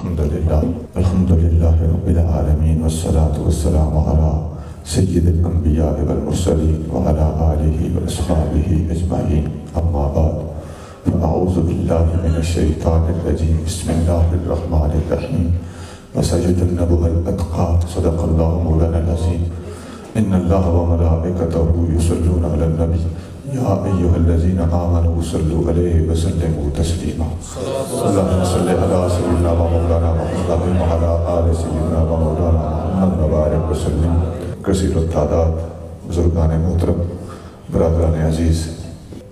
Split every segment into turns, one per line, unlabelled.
الحمدللہ رب العالمین والصلاة والسلام علی سید الانبیاء والمرسلین وعلی آلہ واصحابہ اجمعین اما بعد فاعوذ باللہ من الشیطان الرجیم بسم اللہ الرحمن الرحیم وسيجنبها الأتقى صدق الله مولانا العظيم إن الله وملائكته يصلون على النبي يا أيها الذين آمنوا صلوا عليه وسلموا تسليما اللهم صل على سيدنا ومولانا محمد وعلى آل سيدنا ومولانا محمد وبارك وسلم کثیر التعداد بزرگان محترم برادران عزیز،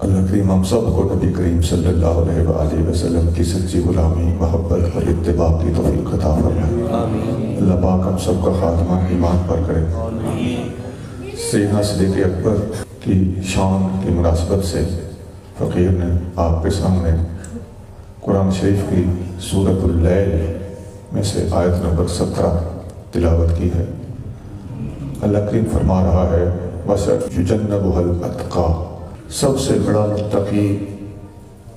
اللہ کریم ہم سب کو نبی کریم صلی اللہ علیہ وآلہ وسلم کی سچی غلامی، محبت اور اتباع کی توفیق عطا فرمائے۔ اللہ پاک ہم سب کا خاتمہ ایمان پر کرے۔ سیدنا صدیق اکبر کی شان کی مناسبت سے فقیر نے آپ کے سامنے قرآن شریف کی سورۃ اللیل میں سے آیت نمبر 17 تلاوت کی ہے۔ اللہ کریم فرما رہا ہے وَسَيُجَنَّبُهَا الْأَتْقَى، سب سے بڑا متقی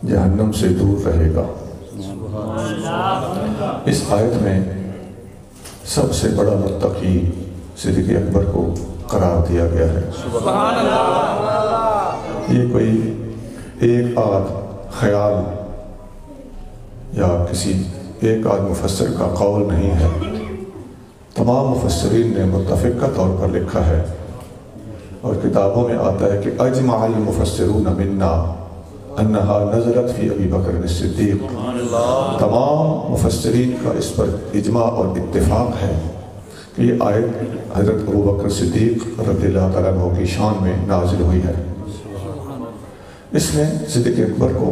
جہنم سے دور رہے گا۔ اس آیت میں سب سے بڑا متقی صدیق اکبر کو قرار دیا گیا ہے۔ یہ کوئی ایک آدھ خیال یا کسی ایک آدھ مفسر کا قول نہیں ہے، تمام مفسرین نے متفقہ طور پر لکھا ہے، اور کتابوں میں آتا ہے کہ اجمع المفسرون منا انہا نزلت فی ابی بکر الصدیق، تمام مفسرین کا اس پر اجماع اور اتفاق ہے کہ یہ آیت حضرت ابو بکر صدیق رضی اللہ تعالیٰ عنہ کی شان میں نازل ہوئی ہے۔ اس میں صدیق اکبر کو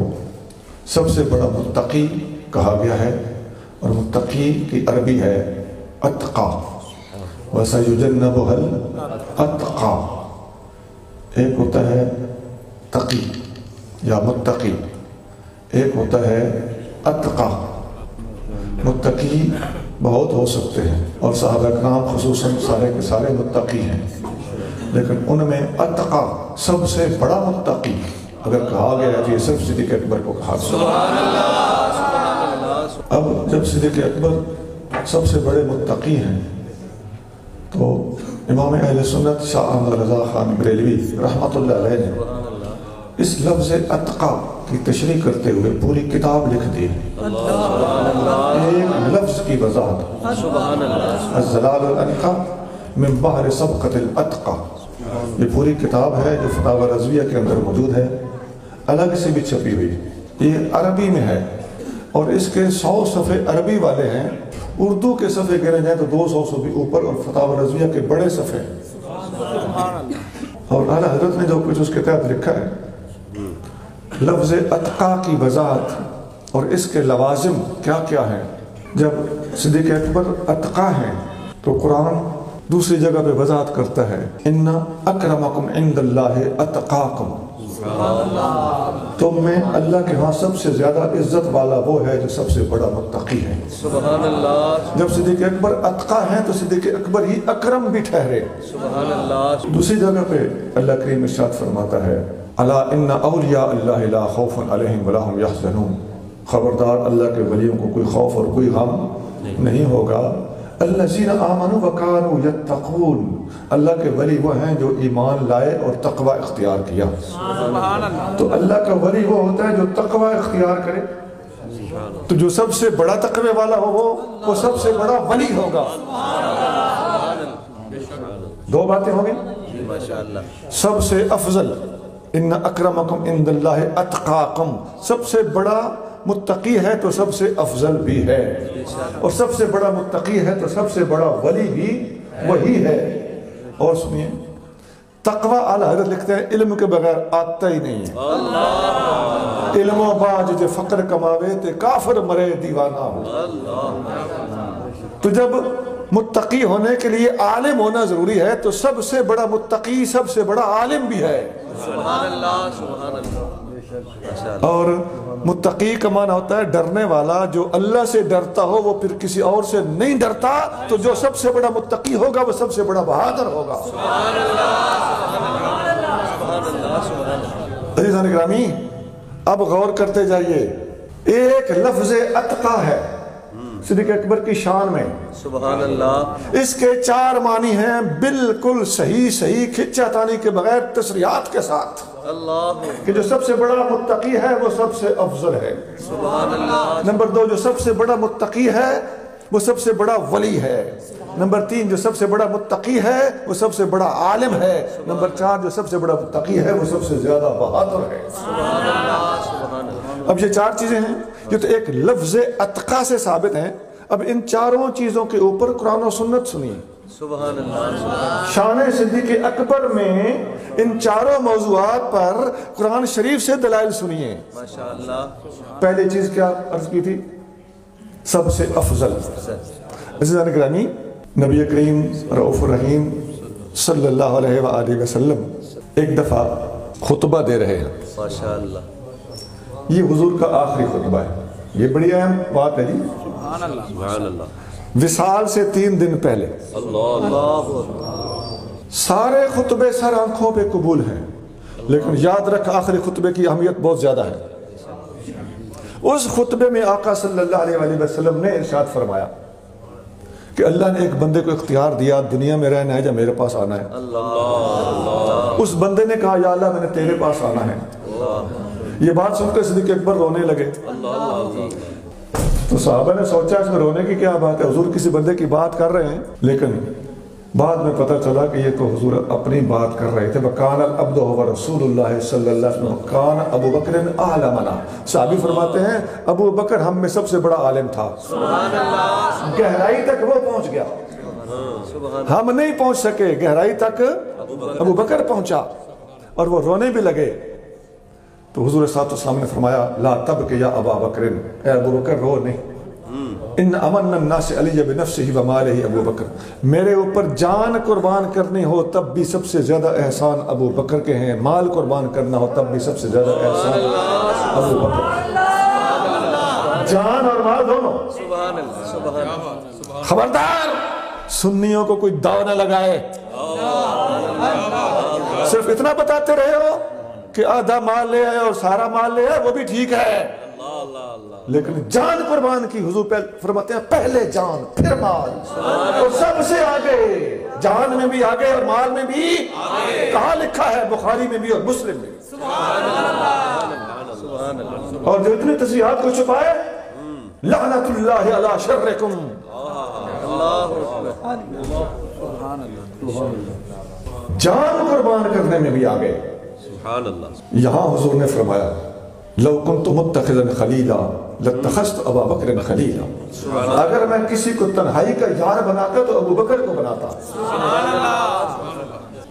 سب سے بڑا متقی کہا گیا ہے، اور متقی کی عربی ہے اتقا، وَسَيُجَنَّبُهَا الْأَتْقَى۔ ایک ہوتا ہے تقی یا متقی، ایک ہوتا ہے اتقا۔ متقی بہت ہو سکتے ہیں، اور صحابہ کرام خصوصاً سارے کے سارے متقی ہیں، لیکن ان میں اتقا سب سے بڑا متقی اگر کہا گیا ہے تو یہ صرف صدیق اکبر کو کہا گیا۔ اب جب صدیق اکبر سب سے بڑے متقی ہیں تو امام اہل سنت شاہ احمد رضا خان بریلوی رحمۃ اللہ علیہ نے اس لفظ اتقا کی تشریح کرتے ہوئے پوری کتاب لکھ دی، ایک لفظ کی وضاحت، الزلال الانقا من بحر سبقت الاتقا۔ یہ پوری کتاب ہے جو فتاوی رضویہ کے اندر موجود ہے، الگ سے بھی چھپی ہوئی، یہ عربی میں ہے، اور اس کے 100 صفحے عربی والے ہیں، اردو کے صفحے گنے جائیں تو 200 سے بھی اوپر، اور فتاوی رضویہ کے بڑے صفحے، اور اعلیٰ حضرت نے جو کچھ اس کے تحت لکھا ہے، لفظ اتقا کی وضاحت اور اس کے لوازم کیا کیا ہیں۔ جب صدیق اکبر اتقا ہیں تو قرآن دوسری جگہ پہ وضاحت کرتا ہے ان اکرمکم عند اللہ اتقاکم، تم میں اللہ کے ہاں سب سے زیادہ عزت والا وہ ہے جو سب سے بڑا متقی ہے۔
سبحان اللہ۔
جب صدیق اکبر اتقا ہیں تو صدیق اکبر ہی اکرم بھی ٹھہرے۔
سبحان اللہ۔
دوسری جگہ پہ اللہ کریم ارشاد فرماتا ہے الا ان اولیاء اللہ لا خوف علیہم ولا هم یحزنون، خبردار اللہ کے ولیوں کو کوئی خوف اور کوئی غم نہیں ہوگا۔ الذین آمنوا وکانوا یتقون، اللہ کے ولی وہ ہیں جو ایمان لائے اور تقوی اختیار کیا۔
سبحان اللہ۔
تو اللہ کا ولی وہ ہوتا ہے جو تقوی اختیار کرے، تو جو سب سے بڑا تقوی والا ہو وہ سب سے بڑا ولی ہوگا۔ دو باتیں ہو گئی،
ماشاءاللہ۔
سب سے افضل ان اکرمکم عند اللہ اتقاکم، سب سے بڑا متقی ہے تو سب سے افضل بھی ہے، اور سب سے بڑا متقی ہے تو سب سے بڑا ولی بھی وہی ہے۔ اور سنیے تقوی اعلیٰ حضرت لکھتے ہیں علم کے بغیر آتا ہی نہیں ہے، علم و باج جو فقر کماوے تے کافر مرے دیوانہ ہو۔ تو جب متقی ہونے کے لیے عالم ہونا ضروری ہے تو سب سے بڑا متقی سب سے بڑا عالم بھی ہے۔
سبحان اللہ، سبحان اللہ۔
اور متقی کا معنی ہوتا ہے ڈرنے والا، جو اللہ سے ڈرتا ہو وہ پھر کسی اور سے نہیں ڈرتا، تو جو سب سے بڑا متقی ہوگا وہ سب سے بڑا بہادر ہوگا۔
سبحان اللہ، سبحان اللہ، سبحان اللہ، سبحان اللہ۔
عزیزان گرامی، اب غور کرتے جائیے، ایک لفظ اتقا ہے صدیق اکبر کی شان میں
سبحان اللہ
اس کے 4 معنی ہیں بالکل صحیح کھچا تانی کے بغیر تصریحات کے ساتھ
اللہ
کہ جو سب سے بڑا متقی ہے وہ سب سے افضل ہے.
سبحان اللہ
نمبر 2 جو سب سے بڑا متقی ہے وہ سب سے بڑا ولی ہے. نمبر 3 جو سب سے بڑا متقی ہے وہ سب سے بڑا عالم ہے. نمبر 4 جو سب سے بڑا متقی ہے وہ سب سے زیادہ بہادر ہے.
سبحان اللہ سبحان اللہ.
اب یہ 4 چیزیں ہیں یہ تو ایک لفظ اتقا سے ثابت ہیں. اب ان 4 چیزوں کے اوپر قرآن و سنت سنیے.
سبحان اللہ.
شان صدیق اکبر میں ان 4 موضوعات پر قرآن شریف سے دلائل سنیے.
ماشاء اللہ.
پہلی چیز کیا عرض کی تھی؟ سب سے افضل. عزیزان گرامی نبی کریم رؤوف الرحیم صلی اللہ علیہ وآلہ وسلم ایک دفعہ خطبہ دے رہے ہیں.
ماشاء اللہ.
یہ حضور کا آخری خطبہ ہے. یہ بڑی اہم بات ہے جی.
سبحان اللہ. سبحان اللہ.
وصال سے 3 دن پہلے
اللہ
سارے خطبے سر آنکھوں پہ قبول ہیں لیکن یاد رکھ آخری خطبے کی اہمیت بہت زیادہ ہے. اس خطبے میں آقا صلی اللہ علیہ وآلہ وسلم نے ارشاد فرمایا کہ اللہ نے ایک بندے کو اختیار دیا دنیا میں رہنا ہے یا میرے پاس آنا ہے.
اللہ.
اس بندے نے کہا یا اللہ میں نے تیرے پاس آنا ہے. یہ بات سن کر صدیق اکبر رونے لگے. تو صحابہ نے سوچا اس میں رونے کی کیا بات ہے، حضور کسی بندے کی بات کر رہے ہیں. لیکن بعد میں پتہ چلا کہ یہ تو حضور اپنی بات کر رہے تھے. وَكَانَ الْعَبْدُ هُوَ رَسُولُ اللَّهِ صلی اللہ علیہ وسلم وَكَانَ أَبُو بَكْرٍ أَعْلَمَنَا. صحابی فرماتے ہیں ابو بکر ہم میں سب سے بڑا عالم تھا. گہرائی تک وہ پہنچ گیا، ہم نہیں پہنچ سکے. گہرائی تک ابو بکر پہنچا اور وہ رونے بھی لگے. تو حضور صلی اللہ علیہ وسلم نے فرمایا لا تبک یا ابا بکر، اے ابو بکر رو نہیں. ان امن الناس علی بنفسہ ومالہ ابو بکر، میرے اوپر جان قربان کرنی ہو تب بھی سب سے زیادہ احسان ابو بکر کے ہیں، مال قربان کرنا ہو تب بھی سب سے زیادہ احسان ابو بکر. جان اور مال دونوں.
سبحان اللہ. سبحان اللہ.
خبردار سنیوں کو کوئی داؤ نہ لگائے. صرف اتنا بتاتے رہے ہو کہ آدھا مال لے آئے اور سارا مال لے آئے وہ بھی ٹھیک ہے، لیکن جان قربان کی حضور فرماتے ہیں پہلے جان پھر مال. اور سب سے آگے جان میں بھی آگے اور مال میں بھی. کہاں لکھا ہے؟ بخاری میں بھی اور مسلم میں بھی. اور جو اتنے تصریحات کو چھپائے لعنت اللہ علی شرکم. جان قربان کرنے میں بھی آگے.
سبحان اللہ.
یہاں حضور نے فرمایا لو کنت متخذا خلیلا لاتخذت ابا بکر خلیلا. اگر میں کسی کو تنہائی کا یار بناتا تو ابو بکر کو بناتا.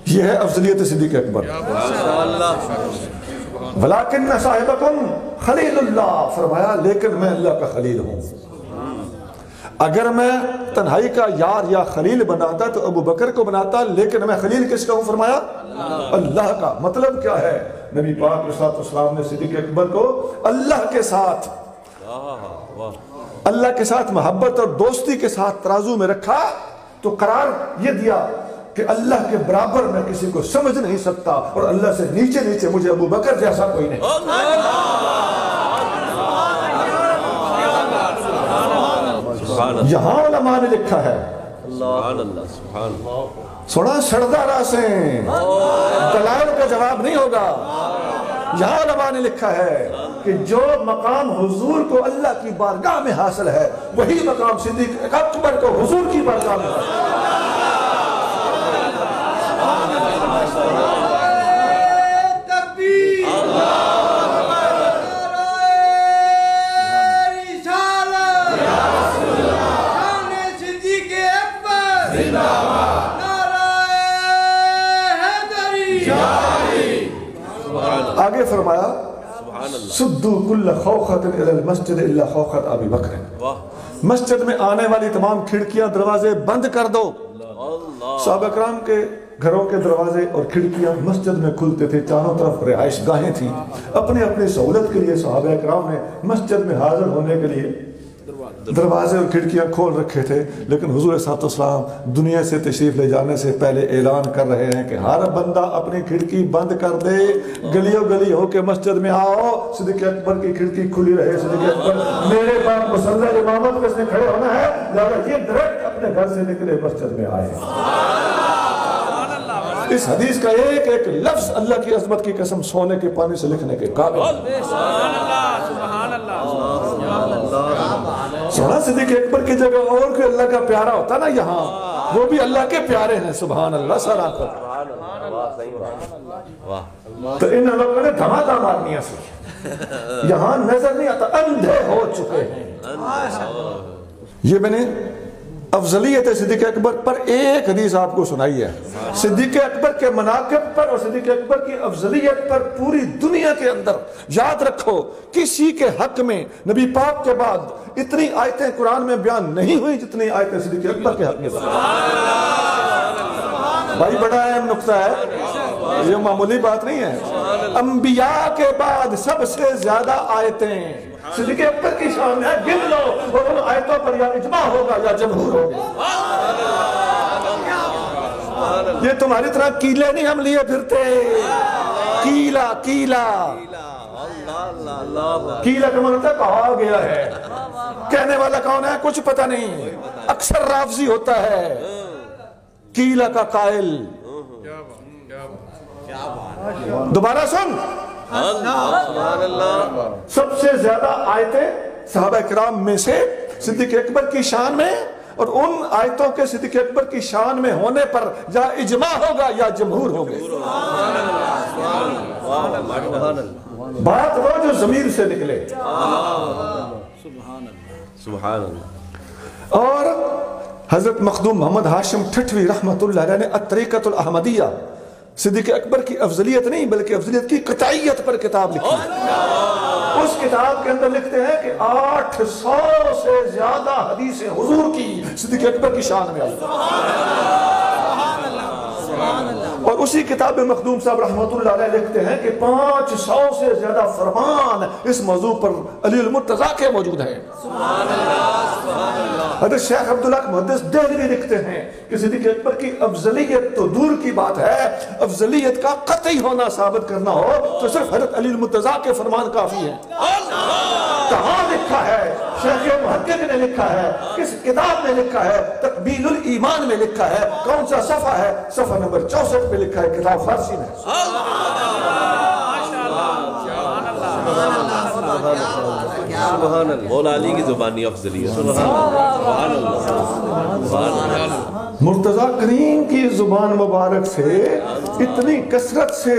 یہ ہے افضلیت صدیق اکبر. ولیکن صاحبکم خلیل اللہ، فرمایا لیکن میں اللہ کا خلیل ہوں. اگر میں تنہائی کا یار یا خلیل بناتا تو ابو بکر کو بناتا، لیکن میں خلیل کس کا ہوں؟ فرمایا اللہ کا. مطلب کیا ہے؟ نبی پاک صلی اللہ علیہ وسلم نے صدیق اکبر کو اللہ کے ساتھ محبت اور دوستی کے ساتھ ترازو میں رکھا تو قرار یہ دیا کہ اللہ کے برابر میں کسی کو سمجھ نہیں سکتا اور اللہ سے نیچے نیچے مجھے ابو بکر جیسا کوئی نہیں. یہاں علماء نے لکھا ہے سونا سڑدہ راسیں دلائل کا جواب نہیں ہوگا. یہاں علماء نے لکھا ہے کہ جو مقام حضور کو اللہ کی بارگاہ میں حاصل ہے وہی مقام صدیق اکبر کو حضور کی بارگاہ میں حاصل ہے. آگے فرمایا سدو کل خوخت الی المسجد الا خوخت ابی بکر، مسجد میں آنے والی تمام کھڑکیاں دروازے بند کر دو. صحابہ کرام کے گھروں کے دروازے اور کھڑکیاں مسجد میں کھلتے تھے، چاروں طرف رہائش گاہیں تھیں. اپنے اپنی سہولت کے لیے صحابہ کرام نے مسجد میں حاضر ہونے کے لیے دروازے اور کھڑکیاں کھول رکھے تھے، لیکن حضور صلی اللہ علیہ وسلم دنیا سے تشریف لے جانے سے پہلے اعلان کر رہے ہیں کہ ہر بندہ اپنی کھڑکی بند کر دے، گلیوں گلی ہو کے مسجد میں آؤ، صدیق اکبر کی کھڑکی کھلی رہے، صدیق اکبر میرے پاس مسلح امامت میں اس نے کھڑے ہونا ہے، لہذا یہ ڈائریکٹ اپنے گھر سے نکلے مسجد میں آئے۔ اس حدیث کا ایک ایک لفظ اللہ کی عظمت کی قسم سونے کے پانی سے لکھنے کے قابل۔ سونا صدیق اکبر کی جگہ اور کوئی اللہ کا پیارا ہوتا نا یہاں، وہ بھی اللہ کے پیارے ہیں، سبحان اللہ سرا کر۔ تو ان لوگوں نے دھماکہ مارنیا سے یہاں نظر نہیں آتا، اندھے ہو چکے ہیں۔ یہ میں نے افضلیت صدیق اکبر پر ایک حدیث آپ کو سنائی ہے، صدیق اکبر کے مناقب پر اور صدیق اکبر کی افضلیت پر پوری دنیا کے اندر یاد رکھو کسی کے حق میں نبی پاک کے بعد اتنی آیتیں قرآن میں بیان نہیں ہوئی جتنی آیتیں صدیق اکبر کے حق میں۔ بھائی بڑا اہم نقطہ ہے، یہ معمولی بات نہیں ہے۔ انبیاء کے بعد سب سے زیادہ آیتیں صدیق اکبر کی شان ہے، گن لو اور ان آیتوں پر یا اجماع ہوگا یا جمہور ہوگا۔ یہ تمہاری طرح کیلے نہیں ہم لیے پھرتے، کیلا کیلا کیلا کا مطلب کہا گیا ہے، کہنے والا کون ہے کچھ پتہ نہیں، اکثر رافضی ہوتا ہے۔ کیلا کا قائل دوبارہ سن، سب سے زیادہ آیتیں صحابہ کرام میں سے صدیق اکبر کی شان میں، اور ان آیتوں کے صدیق اکبر کی شان میں ہونے پر یا اجماع ہوگا یا جمہور ہوگا۔ بات وہ جو ضمیر سے نکلے۔
سبحان اللہ۔
اور حضرت مخدوم محمد ہاشم ٹھٹوی رحمت اللہ علیہ نے الطریقۃ الاحمدیہ صدیق اکبر کی افضلیت نہیں بلکہ افضلیت کی قطعیت پر کتاب لکھی ہے۔ اس کتاب کے اندر لکھتے ہیں کہ 800 سے زیادہ حدیثیں حضور کی صدیق اکبر کی شان میں آئی، اور اسی کتاب میں مخدوم صاحب رحمت اللہ علیہ لکھتے ہیں کہ 500 سے زیادہ فرمان اس موضوع پر علی المرتضیٰ کے موجود ہیں۔ حضرت شیخ عبداللہ محدث دہلوی لکھتے ہیں کہ صدیق اکبر کی افضلیت تو دور کی بات ہے، افضلیت کا قطعی ہونا ثابت کرنا ہو تو صرف حضرت علی المرتضیٰ کے فرمان کافی ہیں۔ کہاں لکھا ہے؟ شیخ محقق نے لکھا ہے، کس کتاب میں لکھا ہے؟ تقبیل الایمان میں لکھا ہے۔ کون سا صفحہ ہے؟ صفحہ نمبر 64 میں لکھا ہے، کتاب فارسی میں۔
سبحان اللہ، مولا علی کی زبانی افضلیت۔ سبحان اللہ۔
مرتضیٰ کریم کی زبان مبارک سے اتنی کثرت سے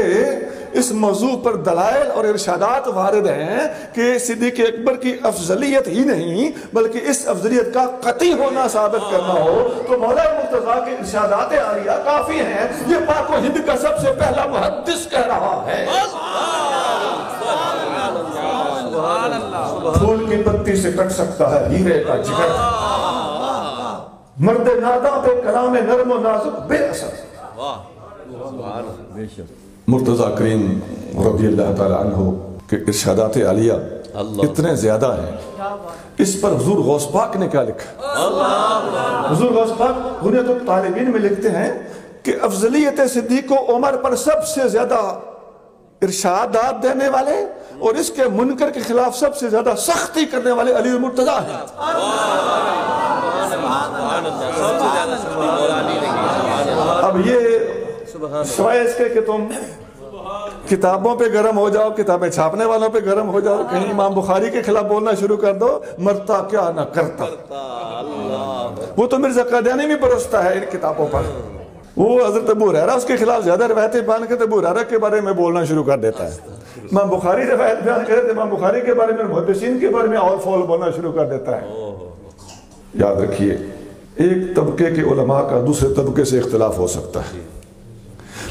اس موضوع پر دلائل اور ارشادات وارد ہیں کہ صدیق اکبر کی افضلیت ہی نہیں بلکہ اس افضلیت کا قطعی ہونا ثابت کرنا ہو تو مولا مرتضیٰ کے ارشادات عالیہ کافی ہیں۔ یہ پاک و ہند کا سب سے پہلا محدث کہہ رہا ہے۔ پھول کی پتی سے کٹ سکتا ہے ہیرے کا جگر، مرد ناداں پہ کلام نرم و نازک بے اثر۔ مرتضیٰ کریم رضی اللہ تعالیٰ عنہ کے ارشادات عالیہ اتنے زیادہ ہیں، اس پر حضور غوث پاک نے کیا لکھا؟ حضور غوث پاک غنیت الطالبین میں لکھتے ہیں کہ افضلیت صدیق و عمر پر سب سے زیادہ ارشادات دینے والے اور اس کے منکر کے خلاف سب سے زیادہ سختی کرنے والے علی المرتضیٰ ہیں۔ اب یہ سوائے اس کے کہ تم کتابوں پہ گرم ہو جاؤ، کتابیں چھاپنے والوں پہ گرم ہو جاؤ، کہیں امام بخاری کے خلاف بولنا شروع کر دو، مرتا کیا نہ کرتا۔ وہ تو مرزا قادیانی بھی پرستا ہے ان کتابوں پر، وہ حضرت ابو ہریرہ اس کے خلاف زیادہ روایتیں بیان کرتے، ابو ہریرہ کے بارے میں بولنا شروع کر دیتا ہے۔ امام بخاری روایت بیان کرتے، امام بخاری کے بارے میں، محدثین کے بارے میں اول فول بولنا شروع کر دیتا ہے۔ یاد رکھیے ایک طبقے کے علماء کا دوسرے طبقے سے اختلاف ہو سکتا ہے،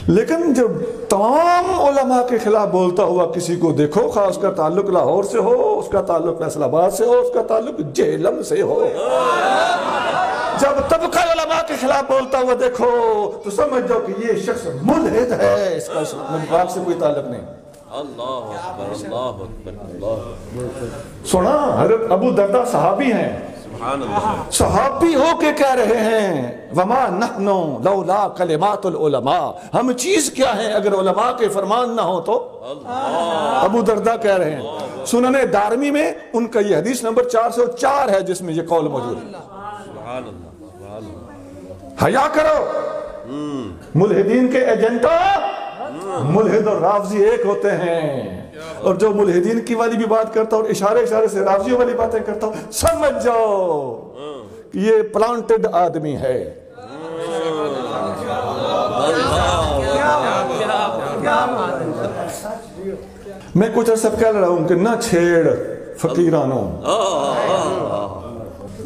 لیکن جب تمام علماء کے خلاف بولتا ہوا کسی کو دیکھو، خواہ اس کا تعلق لاہور سے ہو، اس کا تعلق فیصل آباد سے ہو، اس کا تعلق جہلم سے ہو، جب طبقہ علماء کے خلاف بولتا ہوا دیکھو تو سمجھ جاؤ کہ یہ شخص ملحد ہے، اس کا نفاق سے کوئی تعلق نہیں۔
اللہ اکبر، اللہ اکبر، اللہ۔
سنا حضرت ابو دردہ صحابی ہیں،
صحابی ہو کے کہہ رہے ہیں وما نحنو لولا کلمات العلماء، ہم چیز کیا ہیں اگر علماء کے فرمان نہ ہو تو؟ ابو درداء کہہ رہے ہیں۔ سنن دارمی میں ان کا یہ حدیث نمبر 404 ہے جس میں یہ قول موجود ہے۔ حیا کرو ملحدین کے ایجنٹوں، ملحد اور رافضی ایک ہوتے ہیں، اور جو ملحدین کی والی بھی بات کرتا ہوں اور اشارے سے رافضیوں والی باتیں کرتا ہوں، سمجھ جاؤ کہ یہ پلانٹڈ آدمی ہے۔ میں کچھ عرصہ کہہ رہا ہوں کہ نہ چھیڑ فقیرانوں۔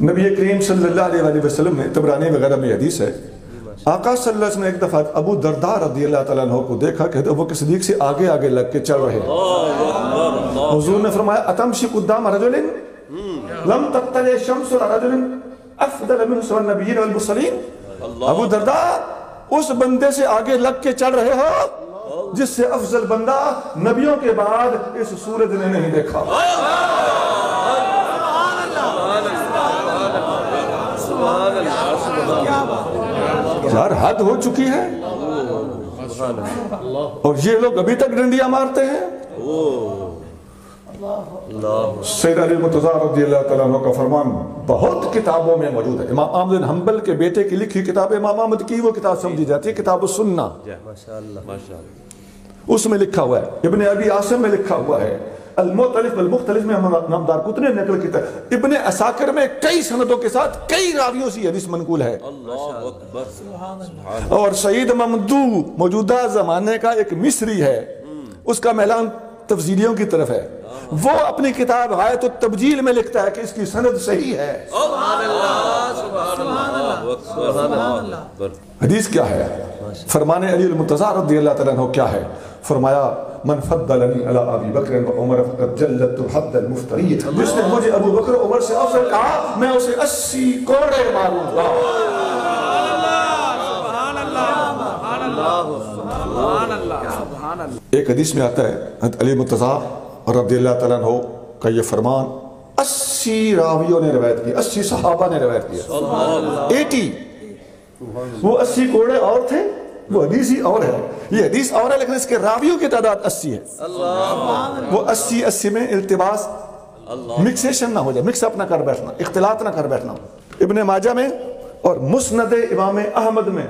نبی کریم صلی اللہ علیہ وسلم نے طبرانی وغیرہ میں حدیث ہے، آقا صلی اللہ علیہ وسلم نے ایک دفعہ ابو درداء رضی اللہ تعالیٰ عنہ کو دیکھا کہ ابو بکر صدیق سے آگے آگے لگ کے چل رہے ہیں۔ حضور نے فرمایا اتمشی قدام رجل لم تطلع الشمس على رجل افضل منه سوى النبیین والمرسلین، ابو درداء اس بندے سے آگے لگ کے چل رہے ہو جس سے افضل بندہ نبیوں کے بعد اس سورج نے نہیں دیکھا۔ یار حد ہو چکی ہے، اور یہ لوگ ابھی تک ڈنڈیاں مارتے ہیں۔ سید علی مرتضیٰ رضی اللہ تعالیٰ عنہ کا فرمان بہت کتابوں میں موجود ہے۔ امام احمد بن حنبل کے بیٹے کی لکھی کتاب امام احمد کی وہ کتاب سمجھی جاتی ہے کتاب السنہ، اس میں لکھا ہوا ہے۔ ابن ابی عاصم میں لکھا ہوا ہے، المختلف والمختلف میں امام دارقطنی نے نقل کیا، ابن عساکر میں کئی سندوں کے ساتھ کئی راویوں سے حدیث منقول ہے۔ اور سعید ممدو موجودہ زمانے کا ایک مصری ہے، اس کا میلان تفضیلیوں کی طرف ہے، وہ اپنی کتاب غایت التبجیل میں لکھتا ہے کہ اس کی سند صحیح ہے۔ حدیث کیا ہے؟ فرمان علی المرتضیٰ رضی اللہ تعالیٰ عنہ کیا ہے؟ فرمایا من فضلنی علی ابی بکر و عمر فقد جلت حد المفتری، جس نے مجھے ابو بکر و عمر سے افضل کہا میں اسے 80 کوڑے ماروں گا۔ ایک حدیث میں آتا ہے علی مرتضیٰ رضی اللہ تعالیٰ عنہ کا یہ فرمان 80 راویوں نے روایت کی، 80 صحابہ نے روایت کیا، 80۔ وہ 80 کوڑے اور تھے، وہ حدیث ہی اور ہے، یہ حدیث اور ہے لیکن اس کے راویوں کی تعداد 80 ہے۔ وہ 80 میں التباس مکسیشن نہ ہو جائے، مکس اپ نہ کر بیٹھنا، اختلاط نہ کر بیٹھنا۔ ابن ماجہ میں اور مسند امام احمد میں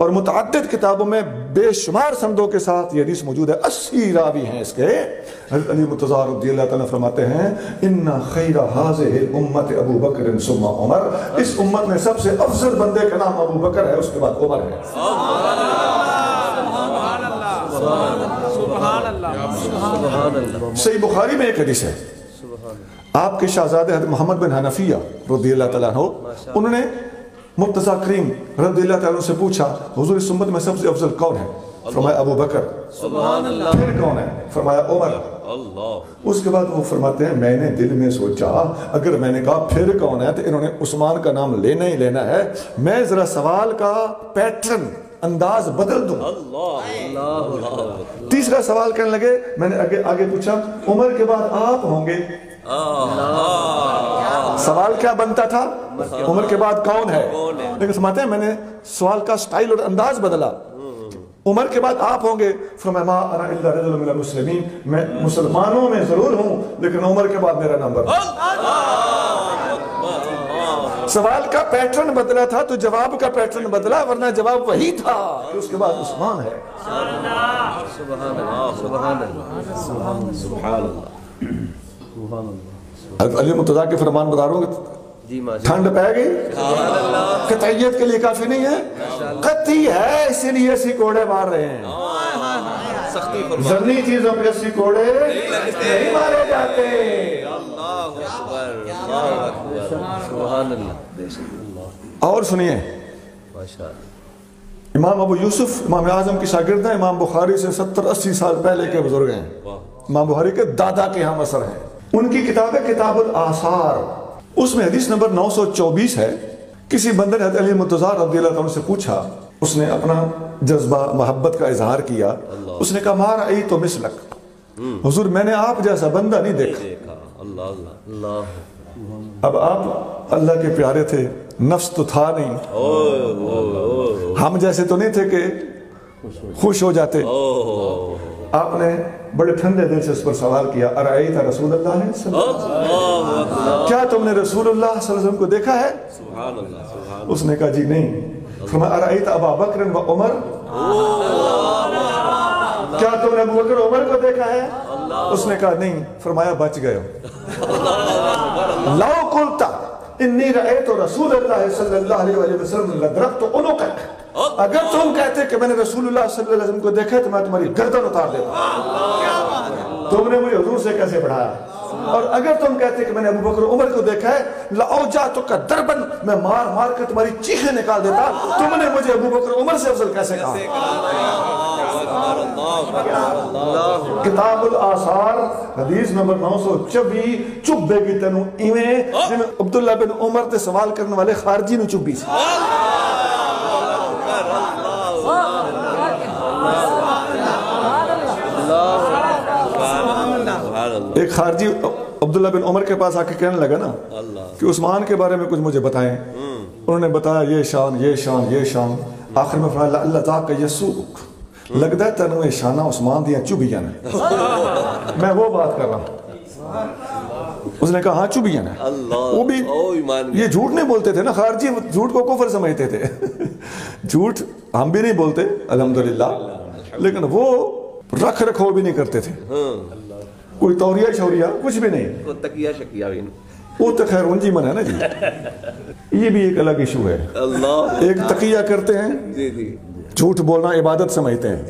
اور متعدد کتابوں میں بے شمار سندوں کے ساتھ یہ حدیث موجود ہے، 80 راوی ہیں اس کے۔ حضرت علی مرتضیٰ رضی اللہ تعالیٰ فرماتے ہیں ان خیر هذه الامت ابو بکر ثم عمر، اس امت میں سب سے افضل بندے کا نام ابو بکر ہے، اس کے بعد عمر ہے۔ صحیح بخاری میں ایک حدیث ہے، آپ کے شہزادے حضرت محمد بن حنفیہ رضی اللہ تعالیٰ عنہ، انہوں نے مرتضیٰ کریم رضی اللہ تعالیٰ عنہ سے پوچھا حضور اس امت میں سب سے افضل کون ہے؟ فرمایا ابو بکر۔ پھر کون ہے؟ فرمایا عمر۔ اس کے بعد وہ فرماتے ہیں میں نے دل میں سوچا اگر میں نے کہا پھر کون ہے تو انہوں نے عثمان کا نام لینا ہی لینا ہے، میں ذرا سوال کا پیٹرن انداز بدل دوں۔ تیسرا سوال کرنے لگے، میں نے آگے پوچھا عمر کے بعد آپ ہوں گے، سوال کیا بنتا تھا عمر کے بعد کون ہے، لیکن سمجھتے ہیں میں نے سوال کا سٹائل اور انداز بدلا، عمر کے بعد آپ ہوں گے۔ فرمایا ما انا الا رجل من المسلمین، میں مسلمانوں میں ضرور ہوں لیکن عمر کے بعد میرا نمبر۔ سوال کا پیٹرن بدلا تھا تو جواب کا پیٹرن بدلا، ورنہ جواب وہی تھا کہ اس کے بعد عثمان ہے۔ حضرت علی مرتضیٰ کے فرمان بتا رہا ہوں ٹھنڈ پہ گئی، قطعیت کے لیے کافی نہیں ہے، قطعی ہے اسی لیے 80 کوڑے مار رہے ہیں۔ ظنی چیزوں پہ 80 کوڑے نہیں مارے جاتے۔ اور سنیے، امام ابو یوسف امام اعظم کی شاگرد ہیں، امام بخاری سے 70-80 سال پہلے کے بزرگ ہیں، امام بخاری کے دادا کے ہم اثر ہیں۔ ان کی کتاب ہے کتاب الآثار، اس میں حدیث نمبر 924 ہے۔ کسی بندے نے حضرت علی مرتضیٰ رضی اللہ عنہ سے پوچھا، اس نے اپنا جذبہ محبت کا اظہار کیا، اس نے کہا ما رأیت مثلک، حضور میں نے آپ جیسا بندہ نہیں دیکھا۔ اب آپ اللہ کے پیارے تھے، نفس تو تھا نہیں، ہم جیسے تو نہیں تھے کہ خوش ہو جاتے. آپ نے بڑے ٹھنڈے دل سے اس پر سوال کیا، ارائیت رسول اللہ صلی اللہ علیہ وسلم، کیا تم نے رسول اللہ صلی اللہ علیہ وسلم کو دیکھا ہے؟ اس نے کہا جی نہیں. فرمایا ارائیت ابا بکر و عمر، کیا تم نے ابو بکر و عمر کو دیکھا ہے؟ اس نے کہا نہیں. فرمایا بچ گئے ہو. لو قلت انی رأیت رسول اللہ صلی اللہ علیہ وسلم لدرکت عنقک، اگر تم کہتے کہ میں نے رسول اللہ صلی اللہ علیہ وسلم کو دیکھا تو میں تمہاری گردن اتار دیتا. تم نے مجھے حضور سے کیسے بڑھایا؟ اور اگر تم کہتے کہ میں نے ابو بکر عمر کو دیکھا ہے، لأوجعتک ضربا، میں مار مار کے تمہاری چیخیں نکال دیتا. تم نے مجھے ابو بکر عمر سے افضل کیسے کہا؟ کتاب الآثار حدیث نمبر 924، چبے کی تینوں ایویں جنہیں عبداللہ بن عمر تے سوال کرنے والے خارجی نے چبی سی. ایک خارجی عبداللہ بن عمر کے پاس آ کے کہنے لگا نا کہ عثمان کے بارے میں کچھ مجھے بتائیں. انہوں نے بتایا یہ شان یہ شان یہ شان. آخر میں فرمایا اللہ ذاک یسوق، لگتا ہے تینوں یہ شانہ عثمان دیا چبیاں نے. میں وہ بات کر رہا ہوں. اس نے کہا ہاں چبیاں نے. وہ بھی یہ جھوٹ نہیں بولتے تھے نا، خارجی جھوٹ کو کفر سمجھتے تھے. جھوٹ ہم بھی نہیں بولتے الحمدللہ، لیکن وہ رکھ رکھو بھی نہیں کرتے تھے. کوئی توریہ شوریہ کچھ بھی نہیں،
کو تکیہ شکیہ بھی نہیں.
وہ تو خیر انجی من ہے نا جی. یہ بھی ایک الگ ایشو ہے. ایک تقیہ کرتے ہیں، جھوٹ بولنا عبادت سمجھتے ہیں،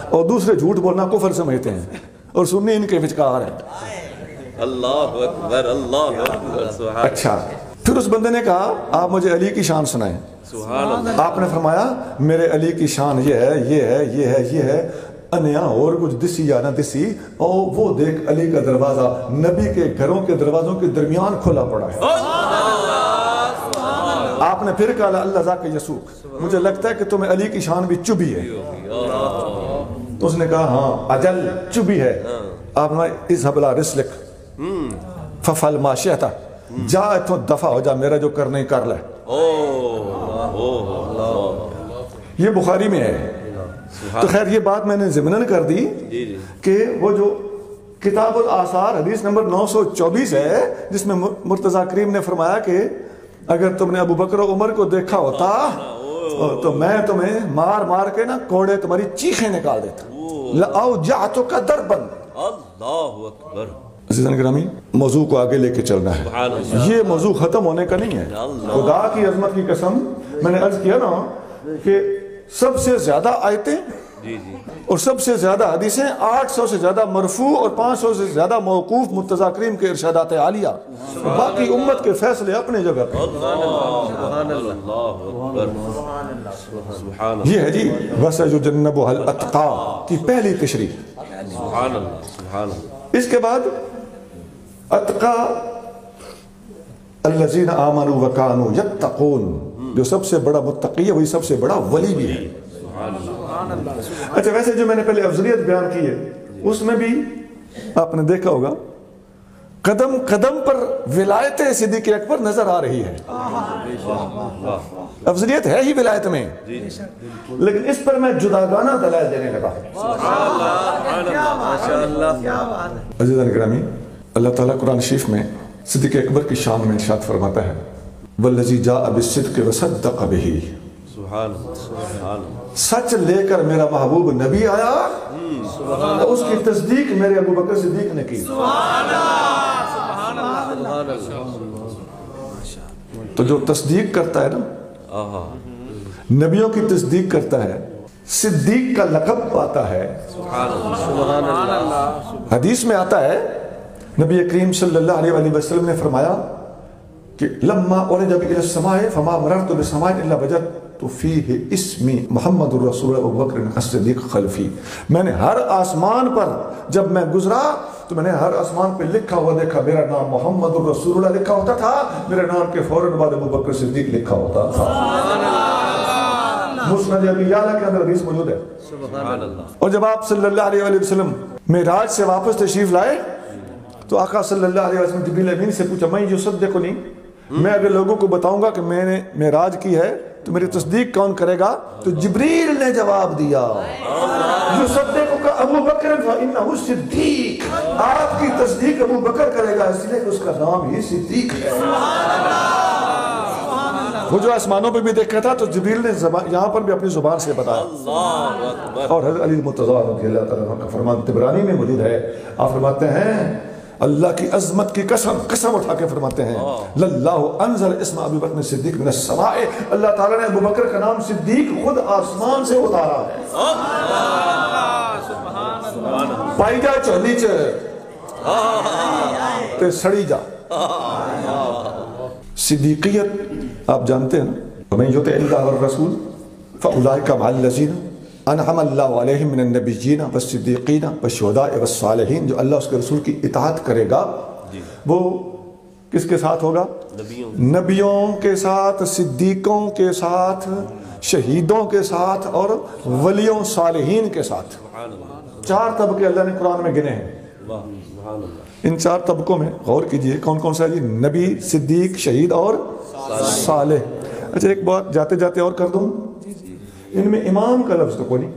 اور دوسرے جھوٹ بولنا کفر سمجھتے ہیں، اور سنی ان کے وچکار ہیں.
اللہ اکبر اللہ اکبر.
اچھا، پھر اس بندے نے کہا آپ مجھے علی کی شان سنائیں. آپ نے فرمایا میرے علی کی شان یہ ہے یہ ہے یہ ہے یہ ہے. انیا اور کچھ دسی یا نہ دسی، اور وہ دیکھ علی کا دروازہ نبی کے گھروں کے دروازوں کے درمیان کھلا پڑا ہے. آپ نے پھر کہا اللہ ذاک یسوق، مجھے لگتا ہے کہ تمہیں علی کی شان بھی چبی ہے. اس نے کہا ہاں اجل چبی ہے. آپ نے اذهب الى رسلک ففعل ما شئت، جا اتوں دفع ہو جا، میرا جو کرنے کر لے. یہ بخاری میں ہے. تو خیر یہ بات میں نے ضمناً کر دی کہ وہ جو کتاب الآثار حدیث نمبر 924 ہے، جس میں مرتضیٰ کریم نے فرمایا کہ اگر تم نے ابو بکر و عمر کو دیکھا ہوتا تو میں تمہیں مار مار کے نا کوڑے تمہاری چیخیں نکال دیتا. لأوجعتک ضربا.
اللہ اکبر.
عزیزان گرامی، موضوع کو آگے لے کے چلنا ہے. یہ موضوع ختم ہونے کا نہیں ہے. خدا کی عظمت کی قسم، میں نے عرض کیا نا کہ سب سے زیادہ آیتیں اور سب سے زیادہ حدیثیں، 800 سے زیادہ مرفوع اور 500 سے زیادہ موقوف مرتضیٰ کریم کے ارشادات عالیہ. باقی امت کے فیصلے اپنے جگہ پر. یہ ہے جی وَسَيُجَنَّبُهَا الْأَتْقَى کی پہلی تشریح. اس کے بعد اتقا الذین آمنوا وکانوا یتقون، جو سب سے بڑا متقی ہے وہی سب سے بڑا ولی بھی ہے. اچھا، ویسے جو میں نے پہلے افضلیت بیان کی ہے اس میں بھی آپ نے دیکھا ہوگا قدم قدم پر ولایت صدیق اکبر نظر آ رہی ہے. افضلیت ہے ہی ولایت میں، لیکن اس پر میں جداگانہ دلائل دینے لگا. عزیزان گرامی، اللہ تعالیٰ قرآن شریف میں صدیق اکبر کی شان میں ارشاد فرماتا ہے والذی جاء بالصدق وصدق بہ. سچ لے کر میرا محبوب نبی آیا، اس کی تصدیق میرے ابو بکر صدیق نے کی. تو جو تصدیق کرتا ہے نا، نبیوں کی تصدیق کرتا ہے، صدیق کا لقب پاتا ہے. حدیث میں آتا ہے نبی کریم صلی اللہ علیہ وسلم نے فرمایا کہ لما اولج الى السماء فما مررت بسماء الا وجدت فيه اسمی محمد الرسول ابو بکر الصدیق خلفی. میں نے ہر آسمان پر جب میں گزرا تو میں نے ہر آسمان پہ لکھا ہوا دیکھا، میرا نام محمد الرسول اللہ لکھا ہوتا تھا، میرے نام کے فوراً بعد ابو بکر صدیق لکھا ہوتا تھا. مسند ابی یعلا کے اندر حدیث موجود ہے. اور جب آپ صلی اللہ علیہ وسلم معراج سے واپس تشریف لائے تو آقا صلی اللہ علیہ وسلم جبریل امین سے پوچھا میں یصدقنی، میں اگر لوگوں کو بتاؤں گا کہ میں نے معراج کی ہے تو میری تصدیق کون کرے گا؟ تو جبریل نے جواب دیا یصدقک ابو بکر فانہ صدیق، آپ کی تصدیق ابو بکر کرے گا اس لیے کہ اس کا نام ہی صدیق ہے۔ وہ جو آسمانوں پہ بھی دیکھا تھا تو جبریل نے یہاں پر بھی اپنی زبان سے بتایا۔ اور حضرت علی المرتضیٰ رضی اللہ تعالیٰ عنہ کا فرمان طبرانی میں موجود ہے، آپ فرماتے ہیں اللہ کی عظمت کی قسم اٹھا کے فرماتے ہیں للہ انزل اسم ابی بکر صدیق من السماء، اللہ تعالیٰ نے ابو بکر کا نام صدیق خود آسمان سے اتارا ہے۔ پائی جا چولی چ تے سڑی جا۔ صدیقیت آپ جانتے ہیں نا، وَمَن يُطِعِ اللَّهَ وَالرَّسُولَ فَأُولَٰئِكَ مَعَ الَّذِينَ انعم اللہ علیہم من النبیین والصدیقین والشہداء والصالحین، جو اللہ اس کے رسول کی اطاعت کرے گا وہ کس کے ساتھ ہوگا؟ نبیوں کے ساتھ، صدیقوں کے ساتھ، شہیدوں کے ساتھ اور ولیوں صالحین کے ساتھ۔ 4 طبقے اللہ نے قرآن میں گنے ہیں۔ ان 4 طبقوں میں غور کیجئے کون کون سا ہے جی؟ نبی، صدیق، شہید اور صالح۔ اچھا ایک بات جاتے جاتے اور کر دوں، ان میں امام کا لفظ تو کوئی نہیں۔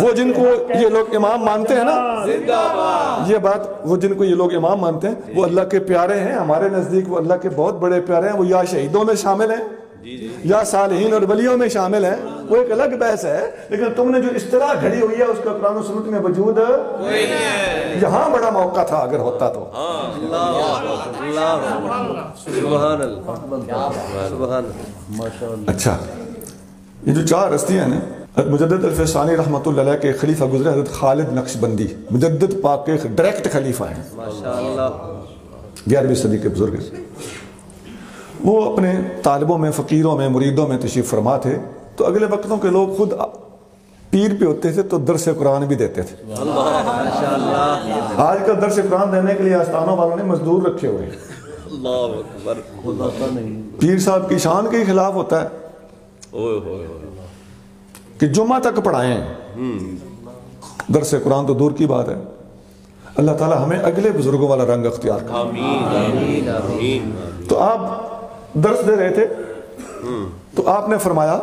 وہ جن کو یہ لوگ امام مانتے ہیں نا، یہ بات وہ جن کو یہ لوگ امام مانتے ہیں وہ اللہ کے پیارے ہیں، ہمارے نزدیک وہ اللہ کے بہت بڑے پیارے ہیں، وہ یا شہیدوں میں شامل ہیں یا صالحین اور ولیوں میں شامل ہیں، وہ ایک الگ بحث ہے۔ لیکن تم نے جو اصطلاح گھڑی ہوئی ہے اس کا قرآن و سنت میں وجود یہاں بڑا موقع تھا اگر ہوتا تو۔ اچھا یہ جو 4 ہستیاں ہیں، مجدد الفسانی رحمۃ اللہ علیہ کے خلیفہ گزرے حضرت خالد نقشبندی، مجدد پاک کے ڈائریکٹ خلیفہ ہیں، 11ویں صدی کے بزرگ ہیں۔ وہ اپنے طالبوں میں، فقیروں میں، مریدوں میں تشریف فرما تھے، تو اگلے وقتوں کے لوگ خود پیر پہ ہوتے تھے تو درس قرآن بھی دیتے تھے۔ آج کل درس قرآن دینے کے لیے آستانوں والوں نے مزدور رکھے ہوئے ہیں۔ پیر صاحب کی شان کے خلاف ہوتا ہے کہ جمعہ تک پڑھائیں، درس قرآن تو دور کی بات ہے۔ اللہ تعالی ہمیں اگلے بزرگوں والا رنگ اختیار کرے۔ تو آپ درس دے رہے تھے تو آپ نے فرمایا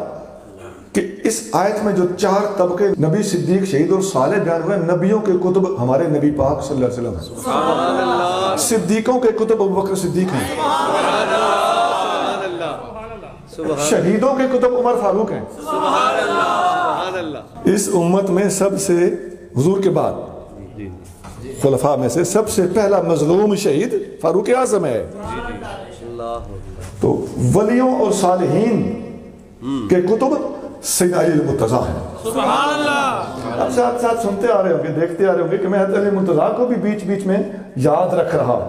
کہ اس آیت میں جو 4 طبقے نبی، صدیق، شہید اور صالح بیان ہوئے، نبیوں کے کتب ہمارے نبی پاک صلی اللہ علیہ وسلم ہیں، صدیقوں کے کتب ابو بکر صدیق ہیں، شہیدوں کے کتب عمر فاروق ہیں۔ اس امت میں سب سے حضور کے بعد خلفاء میں سے سب سے پہلا مظلوم شہید فاروق اعظم ہے۔ تو ولیوں اور صالحین کے کتب سیدنا علی المرتضیٰ ہیں۔ اب ساتھ ساتھ سنتے آ رہے ہوں گے، دیکھتے آ رہے ہوں گے کہ میں حضرت علی المرتضیٰ کو بھی بیچ بیچ میں یاد رکھ رہا ہوں۔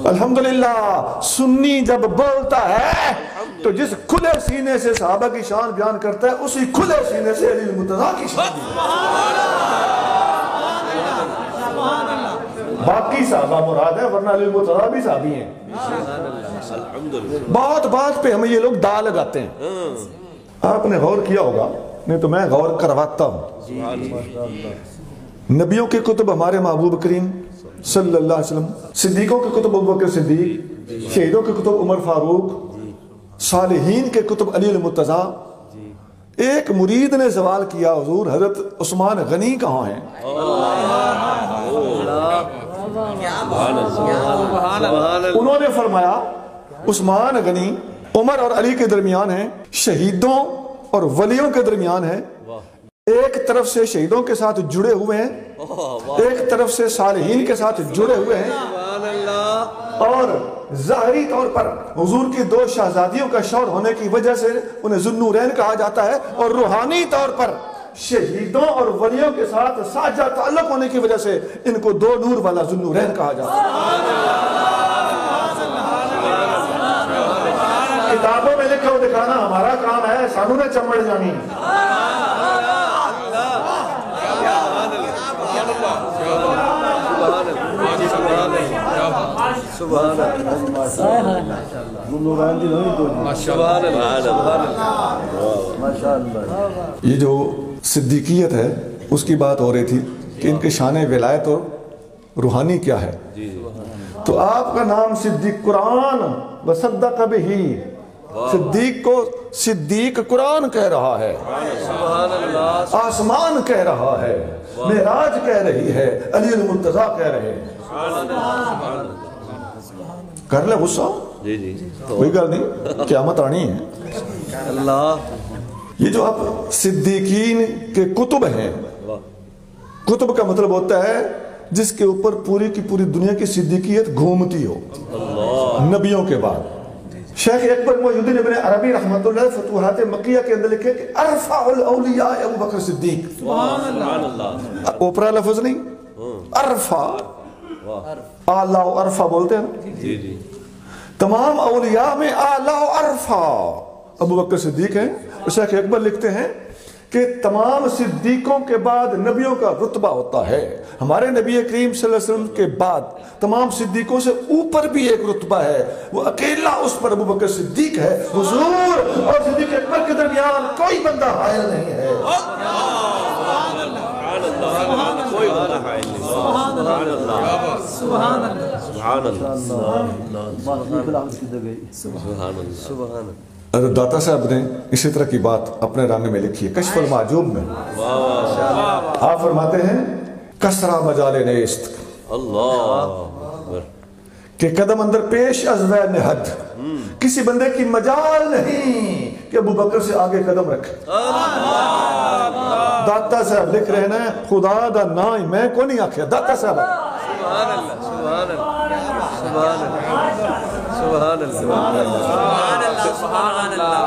الحمدللہ سنی جب بولتا ہے تو جس کھلے سینے سے صحابہ کی شان بیان کرتا ہے اسی کھلے سینے سے علی المرتضیٰ کی شان۔ باقی صحابہ مراد ہے ورنہ علی المرتضیٰ بھی صحابی ہیں۔ بات بات پہ ہمیں یہ لوگ دا لگاتے ہیں۔ آپ نے غور کیا ہوگا، نہیں تو میں غور کرواتا ہوں۔ نبیوں کے کتب ہمارے محبوب کریم صلی اللہ علیہ وسلم، صدیقوں کے کتب ابو بکر صدیق، شہیدوں کے کتب عمر فاروق، صالحین کے کتب علی المرتضیٰ۔ ایک مرید نے سوال کیا حضور حضرت عثمان غنی کہاں ہیں؟ انہوں نے فرمایا عثمان غنی عمر اور علی کے درمیان ہیں، شہیدوں اور ولیوں کے درمیان ہیں، ایک طرف سے شہیدوں کے ساتھ جڑے ہوئے ہیں، ایک طرف سے صالحین کے ساتھ جڑے ہوئے ہیں، اور ظاہری طور پر حضور کی 2 شہزادیوں کا شوہر ہونے کی وجہ سے انہیں ذوالنورین کہا جاتا ہے، اور روحانی طور پر شہیدوں اور ولیوں کے ساتھ ساجہ تعلق ہونے کی وجہ سے ان کو 2 نور والا ذوالنورین کہا جاتا ہے۔ کتابوں میں لکھا ہو دکھانا ہمارا کام ہے، سانوں نے چمڑ جانی۔
سبحان اللہ سبحان اللہ
یہ جو صدیقیت ہے اس کی بات ہو رہی تھی کہ ان کے شان ولایت اور روحانی کیا ہے. تو آپ کا نام صدیق قرآن وصدق بہ، صدیق کو صدیق قرآن کہہ رہا ہے،
سبحان اللہ
آسمان کہہ رہا ہے، معراج کہہ رہی ہے، علی المرتضیٰ کہہ رہے ہیں. کر لے غصہ،
جی جی
کوئی گل نہیں، قیامت آنی ہے.
اللہ
یہ جو اب صدیقین کے کتب ہیں، کتب کا مطلب ہوتا ہے جس کے اوپر پوری کی پوری دنیا کی صدیقیت گھومتی ہو نبیوں کے بعد. شیخ اکبر محی الدین ابن عربی رحمۃ اللہ فتوحات مکیہ کے اندر لکھے کہ ارفع الاولیاء ابو بکر صدیق.
سبحان اللہ
اوپرا لفظ نہیں، ارفع، اعلیٰ و ارفع بولتے ہیں نا.
جی جی
تمام اولیاء میں اعلیٰ و ارفع ابو بکر صدیق ہیں. شیخ اکبر لکھتے ہیں کہ تمام صدیقوں کے بعد نبیوں کا رتبہ ہوتا ہے. ہمارے نبی کریم صلی اللہ علیہ وسلم کے بعد تمام صدیقوں سے اوپر بھی ایک رتبہ ہے، وہ اکیلا اس پر ابو بکر صدیق ہے. حضور اور صدیق اکبر کے درمیان کوئی بندہ حائل نہیں ہے.
کوئی بندہ حائل نہیں. سبحان اللہ سبحان اللہ.
حضرت داتا صاحب نے اسی طرح کی بات اپنے رانگ میں لکھی ہے کشف المعجوب میں. آپ فرماتے ہیں کسرا مجال نیست،
اللہ
کہ قدم اندر پیش از وے نہد، کسی بندے کی مجال نہیں کہ ابو بکر سے آگے قدم رکھے. داتا صاحب لکھ رہے ہیں خدا دا نا ہی میں کو نہیں آکھیا، داتا صاحب.
سبحان اللہ سبحان اللہ سبحان اللہ سبحان اللہ سبحان اللہ.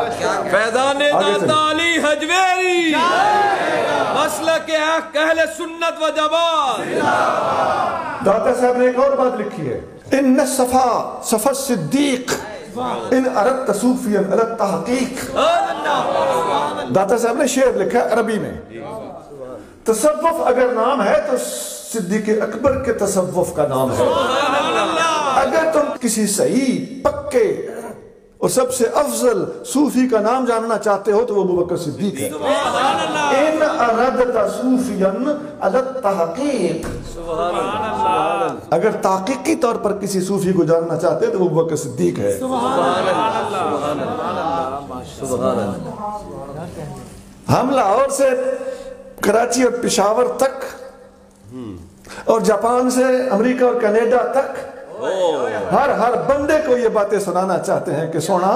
فیضان داتا علی حجویری مسلک اہل سنت و جماعت.
داتا صاحب نے ایک اور بات لکھی ہے، ان صفا صفا الصدیق ان اردت صوفیا علی التحقیق. داتا صاحب نے شعر لکھا ہے عربی میں. تصوف اگر نام ہے تو صدیق اکبر کے تصوف کا نام ہے. اگر تم کسی صحیح پکے اور سب سے افضل صوفی کا نام جاننا چاہتے ہو تو وہ ابو بکر صدیق ہے. ان اردت صوفیا علی التحقیق، اگر تحقیقی طور پر کسی صوفی کو جاننا چاہتے ہیں تو وہ ابو بکر صدیق ہے. ہم لاہور سے کراچی اور پشاور تک اور جاپان سے امریکہ اور کینیڈا تک ہر بندے کو یہ باتیں سنانا چاہتے ہیں کہ سونا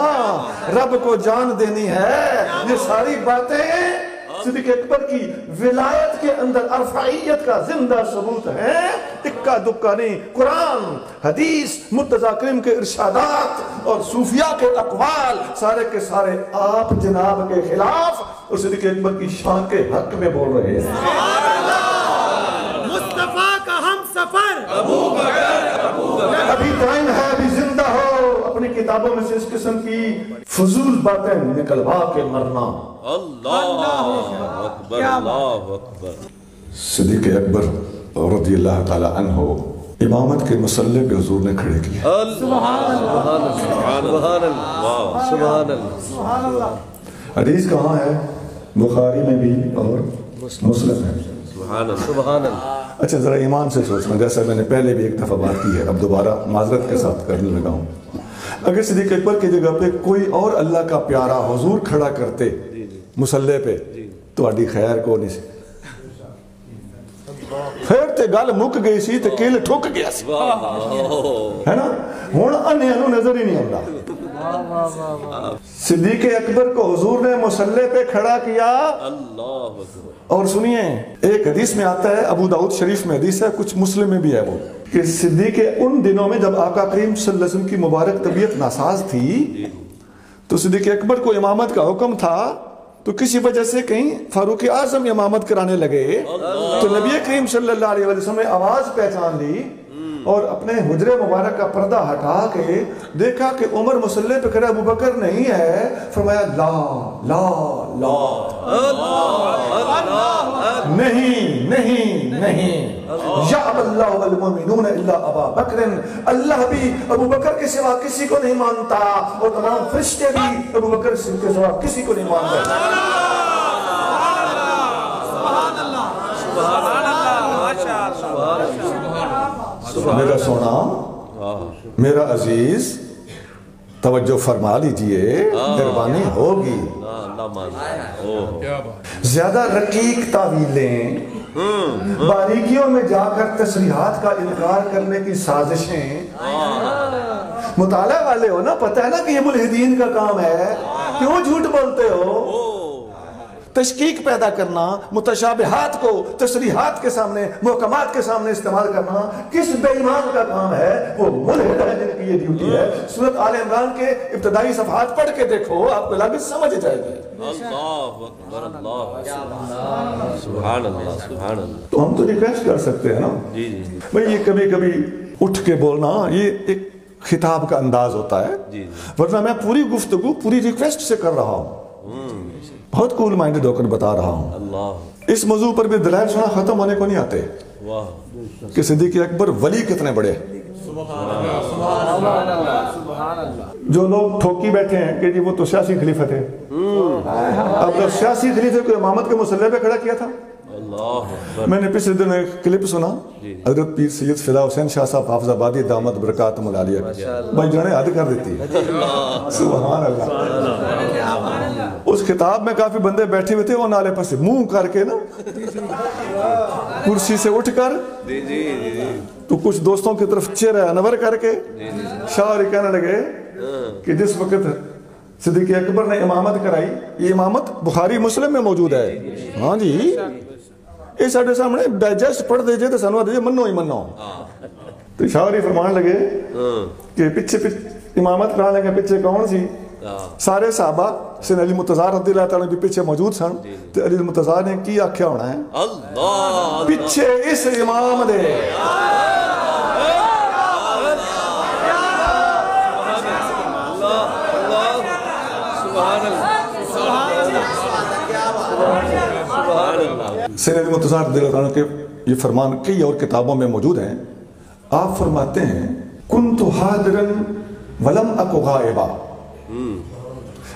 رب کو جان دینی ہے. یہ ساری باتیں صدیق اکبر کی ولایت کے اندر ارفعیت کا زندہ ثبوت ہے. اکا دکا نہیں، قرآن، حدیث، مرتضیٰ کریم کے ارشادات اور صوفیاء کے اقوال سارے کے سارے آپ جناب کے خلاف اور صدیق اکبر کی شان کے حق میں بول رہے ہیں.
مصطفیٰ کا ہم سفر
ابھی ٹائم ہے، ابھی زندہ ہو، اپنی کتابوں میں سے اس قسم کی فضول باتیں نکلوا کے مرنا.
اللہ اکبر اللہ اکبر.
صدیق اکبر رضی اللہ تعالی عنہ امامت کے مسلح پہ حضور نے کھڑے کیے.
سبحان اللہ سبحان اللہ سبحان اللہ.
حدیث کہاں ہے؟ بخاری میں بھی اور مسلم میں.
سبحان اللہ.
اچھا ذرا ایمان سے سوچنا، جیسا میں نے پہلے بھی ایک دفعہ بات کی ہے، اب دوبارہ معذرت کے ساتھ کرنے لگا ہوں. اگر صدیق اکبر کی جگہ پہ کوئی اور اللہ کا پیارا حضور کھڑا کرتے مسلح پہ تو اڈی خیر کو نہیں سی، پھر تے گل مک گئی سی تے کیل ٹھک گیا سی، ہے نا. ہن انہاں نوں نظر ہی نہیں آندا. صدیق اکبر کو حضور نے مسلح پہ کھڑا کیا.
اللہ اکبر.
اور سنیے ایک حدیث میں آتا ہے، ابو داؤد شریف میں حدیث ہے، کچھ مسلم میں بھی ہے، وہ کہ صدیق ان دنوں میں جب آقا کریم صلی اللہ علیہ وسلم کی مبارک طبیعت ناساز تھی تو صدیق اکبر کو امامت کا حکم تھا، تو کسی وجہ سے کہیں فاروق اعظم امامت کرانے لگے تو نبی کریم صلی اللہ علیہ وسلم نے آواز پہچان لی اور اپنے حجرے مبارک کا پردہ ہٹا کے دیکھا کہ عمر مصلی پہ کھڑا، ابو بکر نہیں ہے، فرمایا لا لا لا نہیں نہیں نہیں، یعب اللہ والمؤمنون الا ابا بکر، اللہ بھی ابو بکر کے سوا کسی کو نہیں مانتا، اور تمام فرشتے بھی ابو بکر کے سوا کسی کو نہیں مانتے۔ میرا سونا، میرا عزیز، توجہ فرما لیجئے، مہربانی ہوگی۔ زیادہ رقیق تعویلیں، باریکیوں میں جا کر تصریحات کا انکار کرنے کی سازشیں، مطالعہ والے ہو نا، پتہ ہے نا کہ یہ ملحدین کا کام ہے، کیوں جھوٹ بولتے ہو؟ تشکیک پیدا کرنا، متشابہات کو تصریحات کے سامنے، محکمات کے سامنے استعمال کرنا کس بے ایمان کا کام ہے؟ وہ ملحد ہے جن کی یہ ڈیوٹی ہے۔ سورۃ آل عمران کے ابتدائی صفحات پڑھ کے دیکھو، آپ کو لگے سمجھ جائے گی۔
اللہ اکبر، اللہ سبحان اللہ سبحان اللہ۔
تو ہم تو ریکویسٹ کر سکتے ہیں نا، بھئی یہ کبھی کبھی اٹھ کے بولنا یہ ایک خطاب کا انداز ہوتا ہے، ورنہ میں پوری گفتگو پوری ریکویسٹ سے کر رہا ہوں، بہت کول مائنڈڈ ہو کر بتا رہا ہوں۔ اس موضوع پر بھی دلائل سنا ختم ہونے کو نہیں آتے کہ صدیق اکبر ولی کتنے بڑے۔ جو لوگ ٹھوکی بیٹھے ہیں کہ جی وہ تو سیاسی خلیفہ تھے، اب جب سیاسی خلیفے کو امامت کے مسلح پہ کھڑا کیا تھا، میں نے پچھلے دن ایک کلپ سنا، حضرت پیر سید فدا حسین شاہ صاحب حافظ آبادی دامت برکاتہم العالیہ، بھائی جانے حد کر دیتی ہے، سبحان اللہ۔ اس خطاب میں کافی بندے بیٹھے ہوئے تھے، وہ نالے پر سے منہ کر کے نا کرسی سے اٹھ کر تو کچھ دوستوں کی طرف چہرہ انور کر کے شاعری کہنے لگے کہ جس وقت صدیق اکبر نے امامت کرائی، یہ امامت بخاری مسلم میں موجود ہے، ہاں جی، یہ ساڑھے سامنے ڈائجسٹ پڑھ دیجئے تو سنوا دیجئے، منو ہی منو۔ تو شاعری فرمان لگے کہ پیچھے امامت کرانے کے پیچھے کون سی؟ سارے صحابہ سن علی متضار رضی اللہ تعالیٰ بھی پیچھے موجود سن، تو علی متضار نے کی آکھیا ہونا ہے پیچھے اس امام دے سید علی متضار رضی اللہ تعالیٰ کے یہ فرمان کئی اور کتابوں میں موجود ہیں۔ آپ فرماتے ہیں کنت حاضرا ولم اکو غائبا،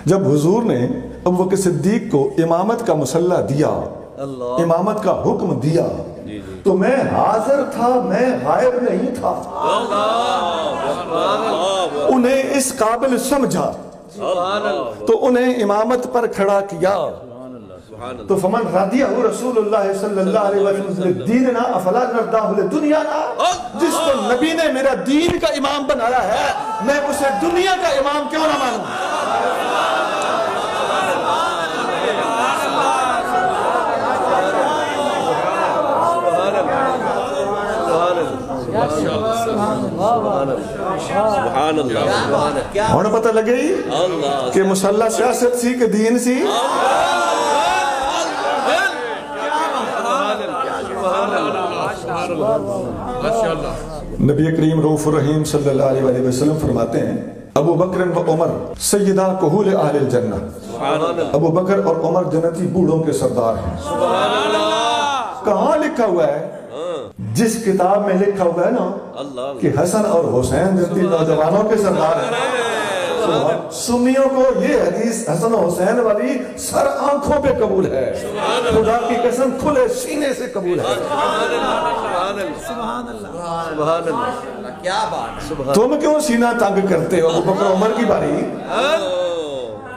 جب حضور نے ابو بکر صدیق کو امامت کا مسلح دیا، امامت کا حکم دیا، تو میں حاضر تھا، میں غائب نہیں تھا، انہیں اس قابل سمجھا تو انہیں امامت پر کھڑا کیا۔ تو فمن رضیہ رسول اللہ صلی اللہ علیہ وسلم دیننا افلا نرداہ لدنیانا، جس کو نبی نے میرا دین کا امام بنایا ہے، میں اسے دنیا کا امام کیوں نہ مانوں؟ ہوں پتہ لگے کہ مسلح سیاست سی کہ دین سی؟ نبی کریم رؤوف الرحیم صلی اللہ علیہ وسلم فرماتے ہیں ابو بکر و عمر سیدہ کہول اہل الجنہ، ابو بکر اور عمر جنتی بوڑھوں کے سردار ہیں۔ کہاں لکھا ہوا ہے؟ جس کتاب میں لکھا ہوا ہے نا کہ حسن اور حسین جنتی نوجوانوں کے سردار ہیں، سنیوں کو یہ حدیث حسن و حسین والی سر آنکھوں پہ قبول ہے، خدا کی قسم کھلے سینے سے قبول ہے۔ تم کیوں سینہ تنگ کرتے ہو؟ ابو بکر عمر کی باری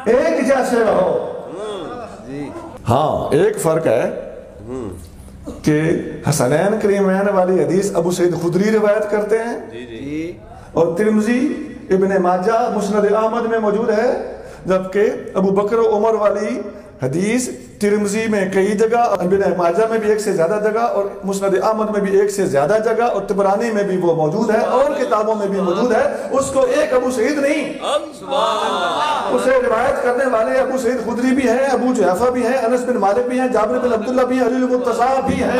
ایک جیسے رہو۔ ہاں ایک فرق ہے کہ حسنین کریمین والی حدیث ابو سعید خدری روایت کرتے ہیں اور ترمذی ابن ماجہ مسند احمد میں موجود ہے، جبکہ ابو بکر و عمر والی حدیث ترمذی میں کئی جگہ، ابن ماجہ میں بھی ایک سے زیادہ جگہ، اور مسند احمد میں بھی ایک سے زیادہ جگہ، اور طبرانی میں بھی وہ موجود ہے، اور کتابوں میں بھی موجود ہے۔ اس کو ایک ابو سعید نہیں، اسے روایت کرنے والے ابو سعید خدری بھی ہیں، ابو جحیفہ بھی ہیں، انس بن مالک بھی ہیں، جابر بن عبداللہ بھی ہیں، علی المرتضیٰ بھی ہیں۔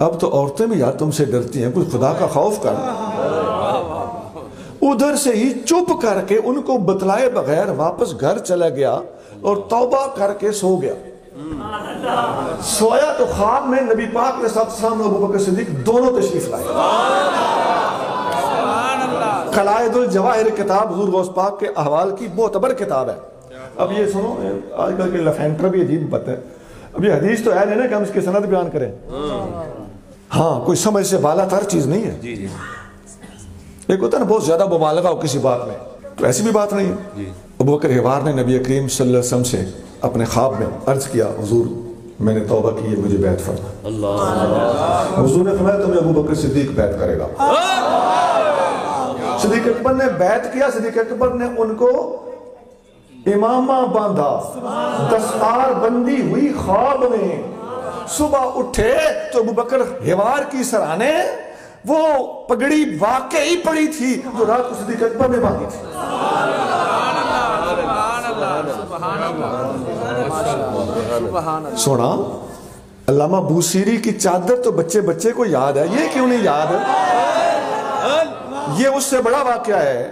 اب تو عورتیں بھی یار تم سے ڈرتی ہیں، کچھ خدا کا خوف کر۔ ادھر سے ہی چپ کر کے ان کو بتلائے بغیر واپس گھر چلا گیا اور توبہ کر کے سو گیا۔ سویا تو خواب میں نبی پاک علیہ السلام ابو بکر صدیق دونوں تشریف لائے۔ قلائد الجواہر کتاب حضور غوث پاک کے احوال کی معتبر کتاب ہے۔ اب یہ سنو، آج کل کے لفینٹر بھی عجیب بات ہے، اب یہ حدیث تو ہے نہیں نا کہ ہم اس کی سند بیان کریں، ہاں کوئی سمجھ سے بالا تر چیز نہیں ہے۔ ایک ہوتا ہے نا بہت زیادہ مبالغہ ہو کسی بات میں، تو ایسی بھی بات نہیں ہے۔ ابو بکر حوار نے نبی کریم صلی اللہ علیہ وسلم سے اپنے خواب میں عرض کیا، حضور میں نے توبہ کی ہے، مجھے بیعت فرما۔ حضور نے فرمایا تمہیں ابو بکر صدیق بیعت کرے گا۔ صدیق اکبر نے بیعت کیا۔ صدیق اکبر نے ان کو امامہ باندھا، دستار بندی ہوئی خواب میں۔ صبح اٹھے تو ابو بکر حوار کی سرانے وہ پگڑی واقعی پڑی تھی جو رات کو صدیق اکبر نے باندھی تھی۔ سونا علامہ بوسیری کی چادر تو بچے بچے کو یاد ہے، یہ کیوں نہیں یاد ہے؟ یہ اس سے بڑا واقعہ ہے،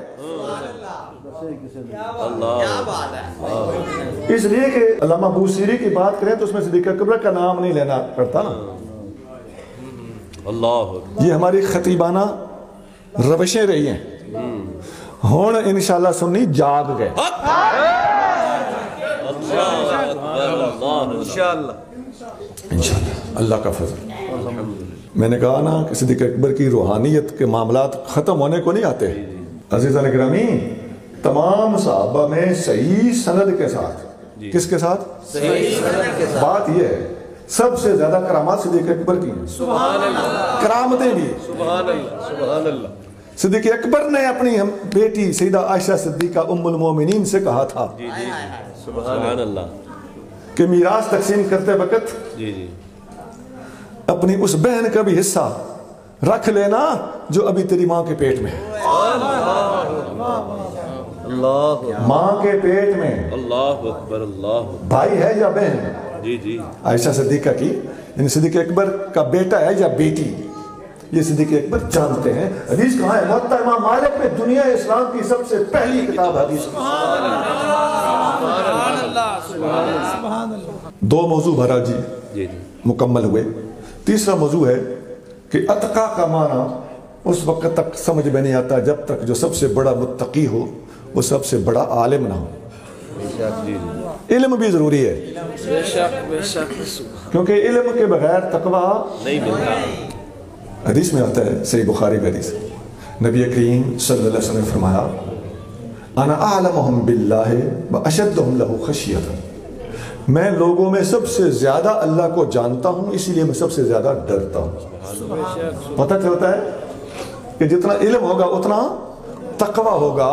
اس لیے کہ علامہ بوسیری کی بات کریں تو اس میں صدیق اکبر کا نام نہیں لینا پڑتا نا۔ یہ ہماری خطیبانہ روشیں رہی ہیں، ہون انشاءاللہ سنی جاگ گئے
انشاءاللہ
اللہ کا فضل۔ میں نے کہا نا کہ صدیق اکبر کی روحانیت کے معاملات ختم ہونے کو نہیں آتے۔ عزیزان گرامی، تمام صحابہ میں صحیح سند کے ساتھ، کس کے ساتھ؟ صحیح سند کے ساتھ۔ بات یہ ہے سب سے زیادہ کرامات صدیق اکبر کی ہیں، سبحان اللہ، کرامتیں بھی، سبحان اللہ سبحان اللہ۔ صدیق اکبر نے اپنی بیٹی سیدہ عائشہ صدیقہ ام المومنین سے کہا تھا
سبحان اللہ
کہ میراث تقسیم کرتے وقت اپنی اس بہن کا بھی حصہ رکھ لینا جو ابھی تیری ماں کے پیٹ میں ہے۔ ماں کے پیٹ میں
اللہ اکبر، اللہ
بھائی ہے یا بہن؟
جی جی
عائشہ صدیقہ کی، یعنی صدیق اکبر کا بیٹا ہے یا بیٹی، یہ صدیق اکبر جانتے ہیں۔ حدیث کہاں ہے؟ موطا امام مالک میں دنیا اسلام کی سب سے پہلی کتاب حدیث۔ دو موضوع بھرا جی مکمل ہوئے۔ تیسرا موضوع ہے کہ اتقا کا معنی اس وقت تک سمجھ میں نہیں آتا جب تک جو سب سے بڑا متقی ہو وہ سب سے بڑا عالم نہ ہو۔ علم بھی ضروری ہے کیونکہ علم کے بغیر تقوی نہیں ملتا۔ حدیث میں آتا ہے، صحیح بخاری میں حدیث، نبی کریم صلی اللہ علیہ وسلم نے فرمایا انا اعلمہم باللہ واشدہم لہ خشیۃ، میں لوگوں میں سب سے زیادہ اللہ کو جانتا ہوں اسی لیے میں سب سے زیادہ ڈرتا ہوں۔ پتہ چلتا ہے کہ جتنا علم ہوگا اتنا تقوی ہوگا۔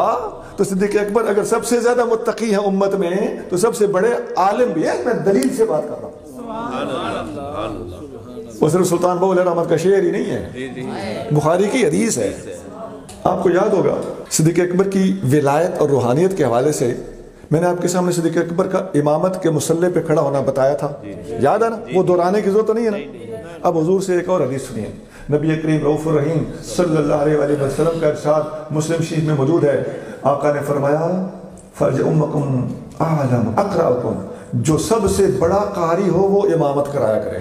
تو صدیق اکبر اگر سب سے زیادہ متقی ہیں امت میں تو سب سے بڑے عالم بھی ہیں۔ میں دلیل سے بات کر رہا ہوں، وہ صرف سلطان بہو علیہ رحمت کا شعر ہی نہیں ہے، بخاری کی حدیث ہے۔ آپ کو یاد ہوگا صدیق اکبر کی ولایت اور روحانیت کے حوالے سے میں نے آپ کے سامنے صدیق اکبر کا امامت کے مسلح پہ کھڑا ہونا بتایا تھا، یاد ہے نا؟ وہ دہرانے کی ضرورت نہیں ہے نا۔ اب حضور سے ایک اور حدیث سنیے، نبی کریم رؤوف الرحیم صلی اللہ علیہ وآلہ وسلم کا ارشاد مسلم شریف میں موجود ہے۔ آقا نے فرمایا فَلْيَؤْمَّكُمْ أَعْلَمُ أَقْرَأُكُمْ، جو سب سے بڑا قاری ہو وہ امامت کرایا کرے۔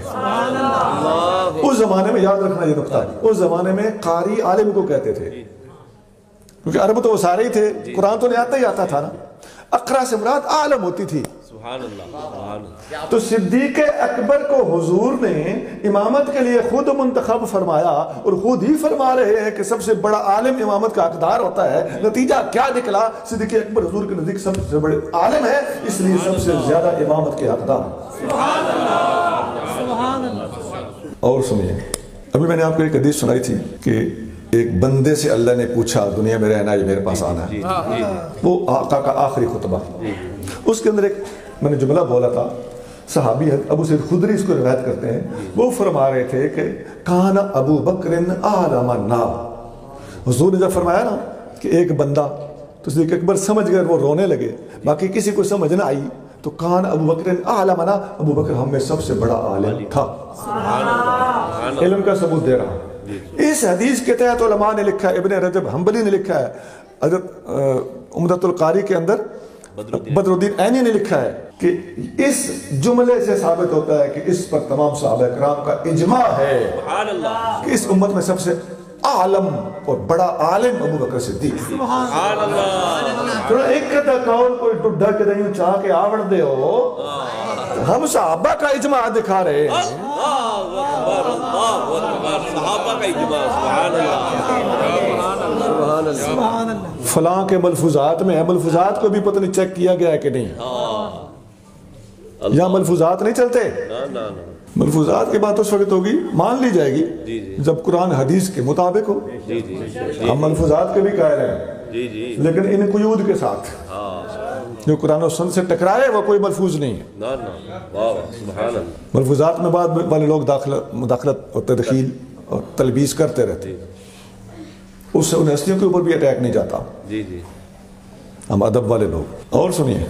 اس زمانے میں یاد رکھنا یہ نقطہ، اس زمانے میں قاری عالم کو کہتے تھے کیونکہ عرب تو وہ سارے ہی تھے، قرآن تو نہیں آتا ہی آتا تھا نا۔ اقرا سے مراد عالم ہوتی تھی۔ تو صدیق اکبر کو حضور نے امامت کے لیے خود منتخب فرمایا اور خود ہی فرما رہے ہیں کہ سب سے بڑا عالم امامت کا حقدار ہوتا ہے۔ نتیجہ کیا نکلا؟ صدیق اکبر حضور کے نزدیک سب سے بڑے عالم ہے، اس لیے سب سے زیادہ امامت کے حقدار۔ اور سنیے، ابھی میں نے آپ کو ایک حدیث سنائی تھی کہ ایک بندے سے اللہ نے پوچھا دنیا میں رہنا ہے میرے پاس آنا ہے، وہ آقا کا آخری خطبہ، اس کے اندر ایک میں نے جملہ بولا تھا، صحابی ابو سعید خدری اس کو روایت کرتے ہیں، وہ فرما رہے تھے کہ کان ابو بکر اعلم الناس، حضور نے جب فرمایا نا کہ ایک بندہ، تو صدیق اکبر سمجھ گئے، وہ رونے لگے، باقی کسی کو سمجھ نہ آئی، تو کان ابو بکر اعلمنا، ابو بکر ہم میں سب سے بڑا عالم تھا۔ علم کا ثبوت دے رہا ہوں۔ اس حدیث کے تحت علماء نے لکھا ہے، ابن رجب حنبلی نے لکھا ہے، حضرت عمدۃ القاری کے اندر بدر الدین عینی نے لکھا ہے کہ اس جملے سے ثابت ہوتا ہے کہ اس پر تمام صحابہ کرام کا اجماع ہے کہ اس امت میں سب سے عالم اور بڑا عالم ابو بکر صدیق۔ تو ایک کتا قول کوئی ڈڈا کے نہیں چاہ کے آوڑ دے ہو، ہم صحابہ کا اجماع دکھا رہے ہیں۔
صحابہ کا اجماع، سبحان اللہ۔
فلاں کے ملفوظات میں ہے، ملفوظات کو بھی پتہ نہیں چیک کیا گیا ہے کہ نہیں، یہاں ملفوظات نہیں چلتے۔ ملفوظات کی بات اس وقت ہوگی مان لی جائے گی جب قرآن حدیث کے مطابق ہو۔ ہم ملفوظات کے بھی قائل ہیں لیکن ان قیود کے ساتھ، جو قرآن و سنت سے ٹکرائے وہ کوئی ملفوظ نہیں ہے۔ ملفوظات میں بعد والے لوگ مداخلت اور تدخیل اور تلبیس کرتے رہتے، اس سے ان ہستیوں کے اوپر بھی اٹیک نہیں جاتا۔ ہم ادب والے لوگ۔ اور سنیے،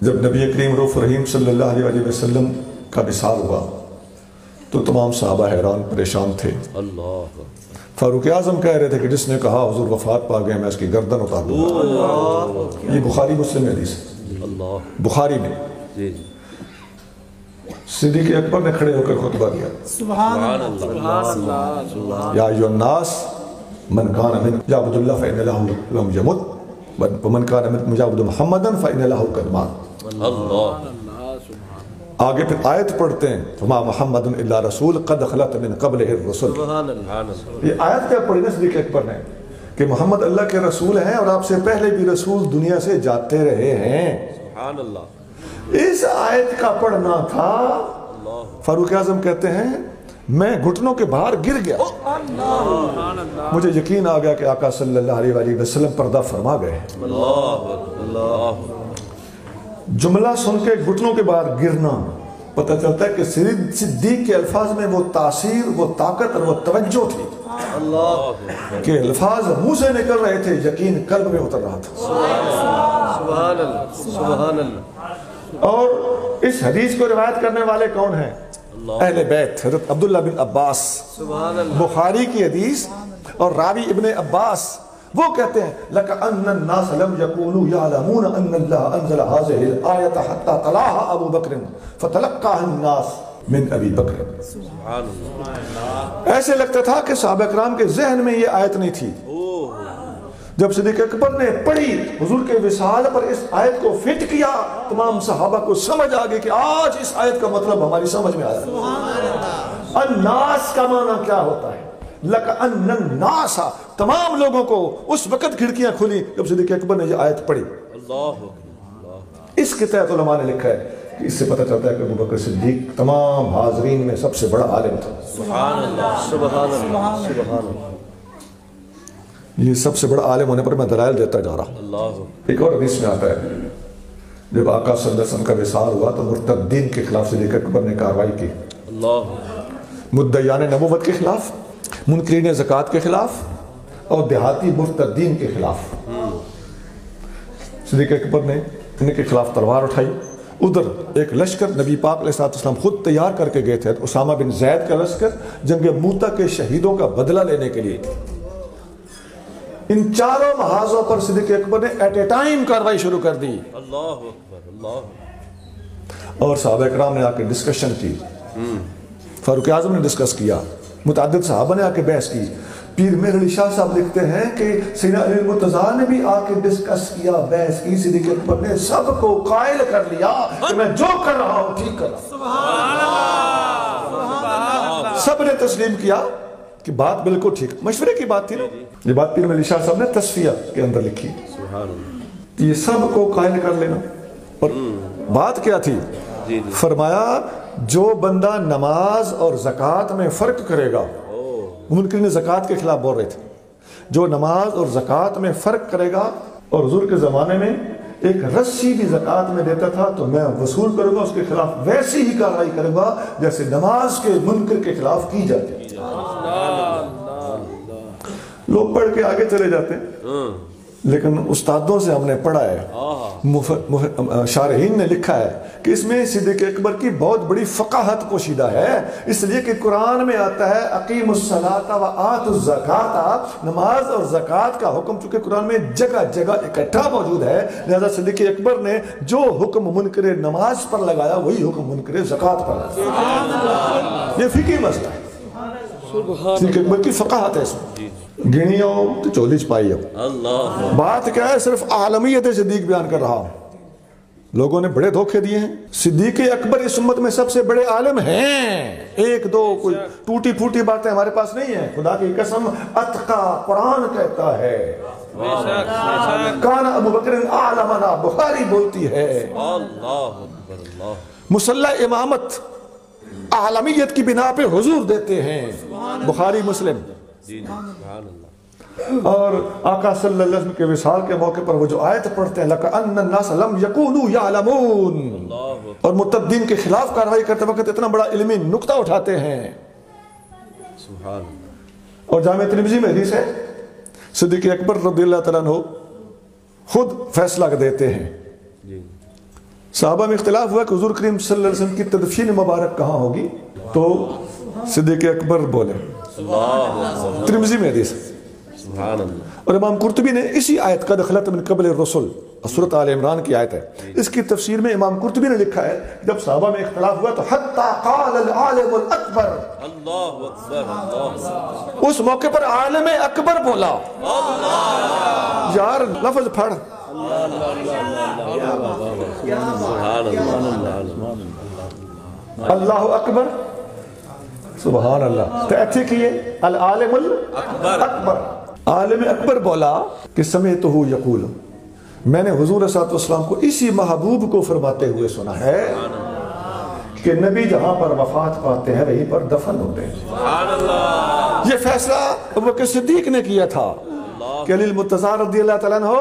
جب نبی کریم رؤوف رحیم صلی اللہ علیہ وسلم کا وصال ہوا تو تمام صحابہ حیران پریشان تھے۔ فاروق اعظم کہہ رہے تھے کہ جس نے کہا حضور وفات پا گئے میں اس کی گردن اتار دوں گا۔ یہ بخاری مسلم حدیث ہے، بخاری میں۔ صدیق اکبر نے کھڑے ہو کر خطبہ دیا، یا ایھا الناس من کان من یعبد اللہ فإن له لم يمت ومن کان من یعبد محمدا فإن له قد مات۔ آگے پھر آیت پڑھتے ہیں، وما محمد الا رسول قد خلت من قبلہ الرسل۔ یہ آیت کیا پڑھی نا صدیق اکبر نے کہ محمد اللہ کے رسول ہیں اور آپ سے پہلے بھی رسول دنیا سے جاتے رہے ہیں۔ اس آیت کا پڑھنا تھا۔ فاروق اعظم کہتے ہیں میں گھٹنوں کے باہر گر گیا، مجھے یقین آ گیا کہ آقا صلی اللہ علیہ وسلم پردہ فرما گئے۔ جملہ سن کے گھٹنوں کے باہر گرنا پتہ چلتا ہے کہ صدیق کے الفاظ میں وہ تاثیر، وہ طاقت اور وہ توجہ تھی کہ الفاظ منہ سے نکل رہے تھے، یقین قلب میں اتر رہا تھا۔
سبحان اللہ۔
اور اس حدیث کو روایت کرنے والے کون ہیں؟ اہل بیت، حضرت عبداللہ بن عباس، بخاری کی حدیث، اور راوی ابن عباس وہ کہتے ہیں لَكَأَنَّ النَّاسَ لَمْ يَكُونُوا يَعْلَمُونَ أَنَّ اللَّهَ أَنزَلَ هَذِهِ الْآيَةَ حَتَّى تَلَاهَا أَبُو بَكْرٍ فَتَلَقَّاهَا النَّاسُ مِنْ أَبِي بَكْرٍ۔ ایسے لگتا تھا کہ صحابہ کرام کے ذہن میں یہ آیت نہیں تھی۔ جب صدیق اکبر نے پڑھی، حضور کے وصال پر اس آیت کو فٹ کیا، تمام صحابہ کو سمجھ آ گئی کہ آج اس آیت کا مطلب ہماری سمجھ میں آیا۔ الناس کا معنی کیا ہوتا ہے؟ لَكَأَنَّ النَّاسَ، تمام لوگوں کو اس وقت کھڑکیاں کھلی جب صدیق اکبر نے یہ آیت پڑھی۔ اس کے تحت علماء نے لکھا ہے کہ اس سے پتہ چلتا ہے کہ ابو بکر صدیق تمام حاضرین میں سب سے بڑا عالم تھا۔
سبحان اللہ، سبحان اللہ، سبحان اللہ۔
یہ سب سے بڑا عالم ہونے پر میں دلائل دیتا جا رہا۔ ایک اور حدیث میں آتا ہے جب آقا صلی اللہ علیہ وسلم کا وصال ہوا تو مرتدین کے خلاف صدیق اکبر نے کارروائی کی، مدعیان نبوت کے خلاف، منکرین زکوٰۃ کے خلاف اور دیہاتی مرتدین کے خلاف۔ صدیق اکبر نے ان کے خلاف تلوار اٹھائی۔ ادھر ایک لشکر نبی پاک علیہ السلام خود تیار کر کے گئے تھے، اسامہ بن زید کا لشکر جنگ موتا کے شہیدوں کا بدلہ لینے کے لیے۔ ان چاروں محاذوں پر صدیق اکبر نے ایٹ اے ٹائم کاروائی شروع کر دی۔ اور صحابہ کرام نے آ کے ڈسکشن کی، فاروق اعظم نے ڈسکس کیا، متعدد صحابہ نے آ کے بحث کی۔ پیر مہر علی شاہ صاحب لکھتے ہیں کہ سیدنا علی المرتضیٰ نے بھی آ کے ڈسکس کیا، بحث کی۔ صدیق اکبر نے سب کو قائل کر لیا کہ میں جو کر رہا ہوں ٹھیک کر رہا ہوں۔ سب نے تسلیم کیا کہ بات بالکل ٹھیک، مشورے کی بات تھی نا۔ یہ بات پیر مہر علی شاہ صاحب نے تصفیہ کے اندر لکھی، یہ سب کو قائل کر لینا۔ اور بات کیا تھی؟ فرمایا جو بندہ نماز اور زکوٰۃ میں فرق کرے گا، منکرین زکوٰۃ کے خلاف بول رہے تھے، جو نماز اور زکوٰۃ میں فرق کرے گا، اور حضور کے زمانے میں ایک رسی بھی زکوٰۃ میں دیتا تھا تو میں وصول کروں گا اس کے خلاف ویسی ہی کارروائی کروں گا جیسے نماز کے منکر کے خلاف کی جاتی ہے۔ لوگ پڑھ کے آگے چلے جاتے ہیں، لیکن استادوں سے ہم نے پڑھا ہے، شارحین نے لکھا ہے کہ اس میں صدیق اکبر کی بہت بڑی فقاہت پوشیدہ ہے، اس لیے کہ قرآن میں آتا ہے اقیم الصلاۃ و آتوا الزکاۃ، نماز اور زکوٰۃ کا حکم چونکہ قرآن میں جگہ جگہ اکٹھا موجود ہے، لہذا صدیق اکبر نے جو حکم منکر نماز پر لگایا وہی حکم منکر زکوٰۃ پر لگایا۔ یہ فقہی مسئلہ ہے، صدیق اکبر کی فقاہت ہے اس میں۔ گنی ہو تو چولی چپائی ہو، بات کیا ہے، صرف عالمیت صدیق بیان کر رہا ہوں۔ لوگوں نے بڑے دھوکے دیے ہیں، صدیق اکبر اس امت میں سب سے بڑے عالم ہیں، ایک دو کوئی ٹوٹی پھوٹی باتیں ہمارے پاس نہیں ہیں، خدا کی قسم اتقا قرآن کہتا ہے، کان ابو بکر اعلمنا، بخاری بولتی ہے، مصلی امامت عالمیت کی بنا پہ حضور دیتے ہیں، بخاری مسلم۔ اور آقا صلی اللہ علیہ وسلم کے وصال کے موقع پر وہ جو آیت پڑھتے ہیں لَكَأَنَّ النَّاسَ لَمْ يَكُونُوا يَعْلَمُونَ، اور مرتدین کے خلاف کارروائی کرتے وقت اتنا بڑا علمی نقطہ اٹھاتے ہیں۔ اور جامع ترمذی میں حدیث ہے، صدیق اکبر رضی اللہ تعالیٰ عنہ خود فیصلہ دیتے ہیں۔ صحابہ میں اختلاف ہوا کہ حضور کریم صلی اللہ علیہ وسلم کی تدفین مبارک کہاں ہوگی، تو صدیق اکبر بولے، ترمذی میں حدیث ہے۔ اور امام قرطبی نے اسی آیت قد خلت من قبل الرسل، سورۃ آل عمران کی آیت ہے، اس کی تفسیر میں امام قرطبی نے لکھا ہے جب صحابہ میں اختلاف ہوا تو حتی قال العالم الاکبر، اس موقع پر عالم اکبر بولا۔ یار لفظ پڑھ، اللہ اکبر، سبحان اللہ، تو ایتھے کیے العالم الاکبر، عالم اکبر بولا کہ سمعتہ یقول، میں نے حضور صلی اللہ علیہ وسلم کو اسی محبوب کو فرماتے ہوئے سنا ہے کہ نبی جہاں پر وفات پاتے ہیں وہیں پر دفن ہوتے ہیں۔ یہ فیصلہ ابو بکر صدیق نے کیا تھا کہ علی المرتضیٰ رضی اللہ تعالیٰ عنہ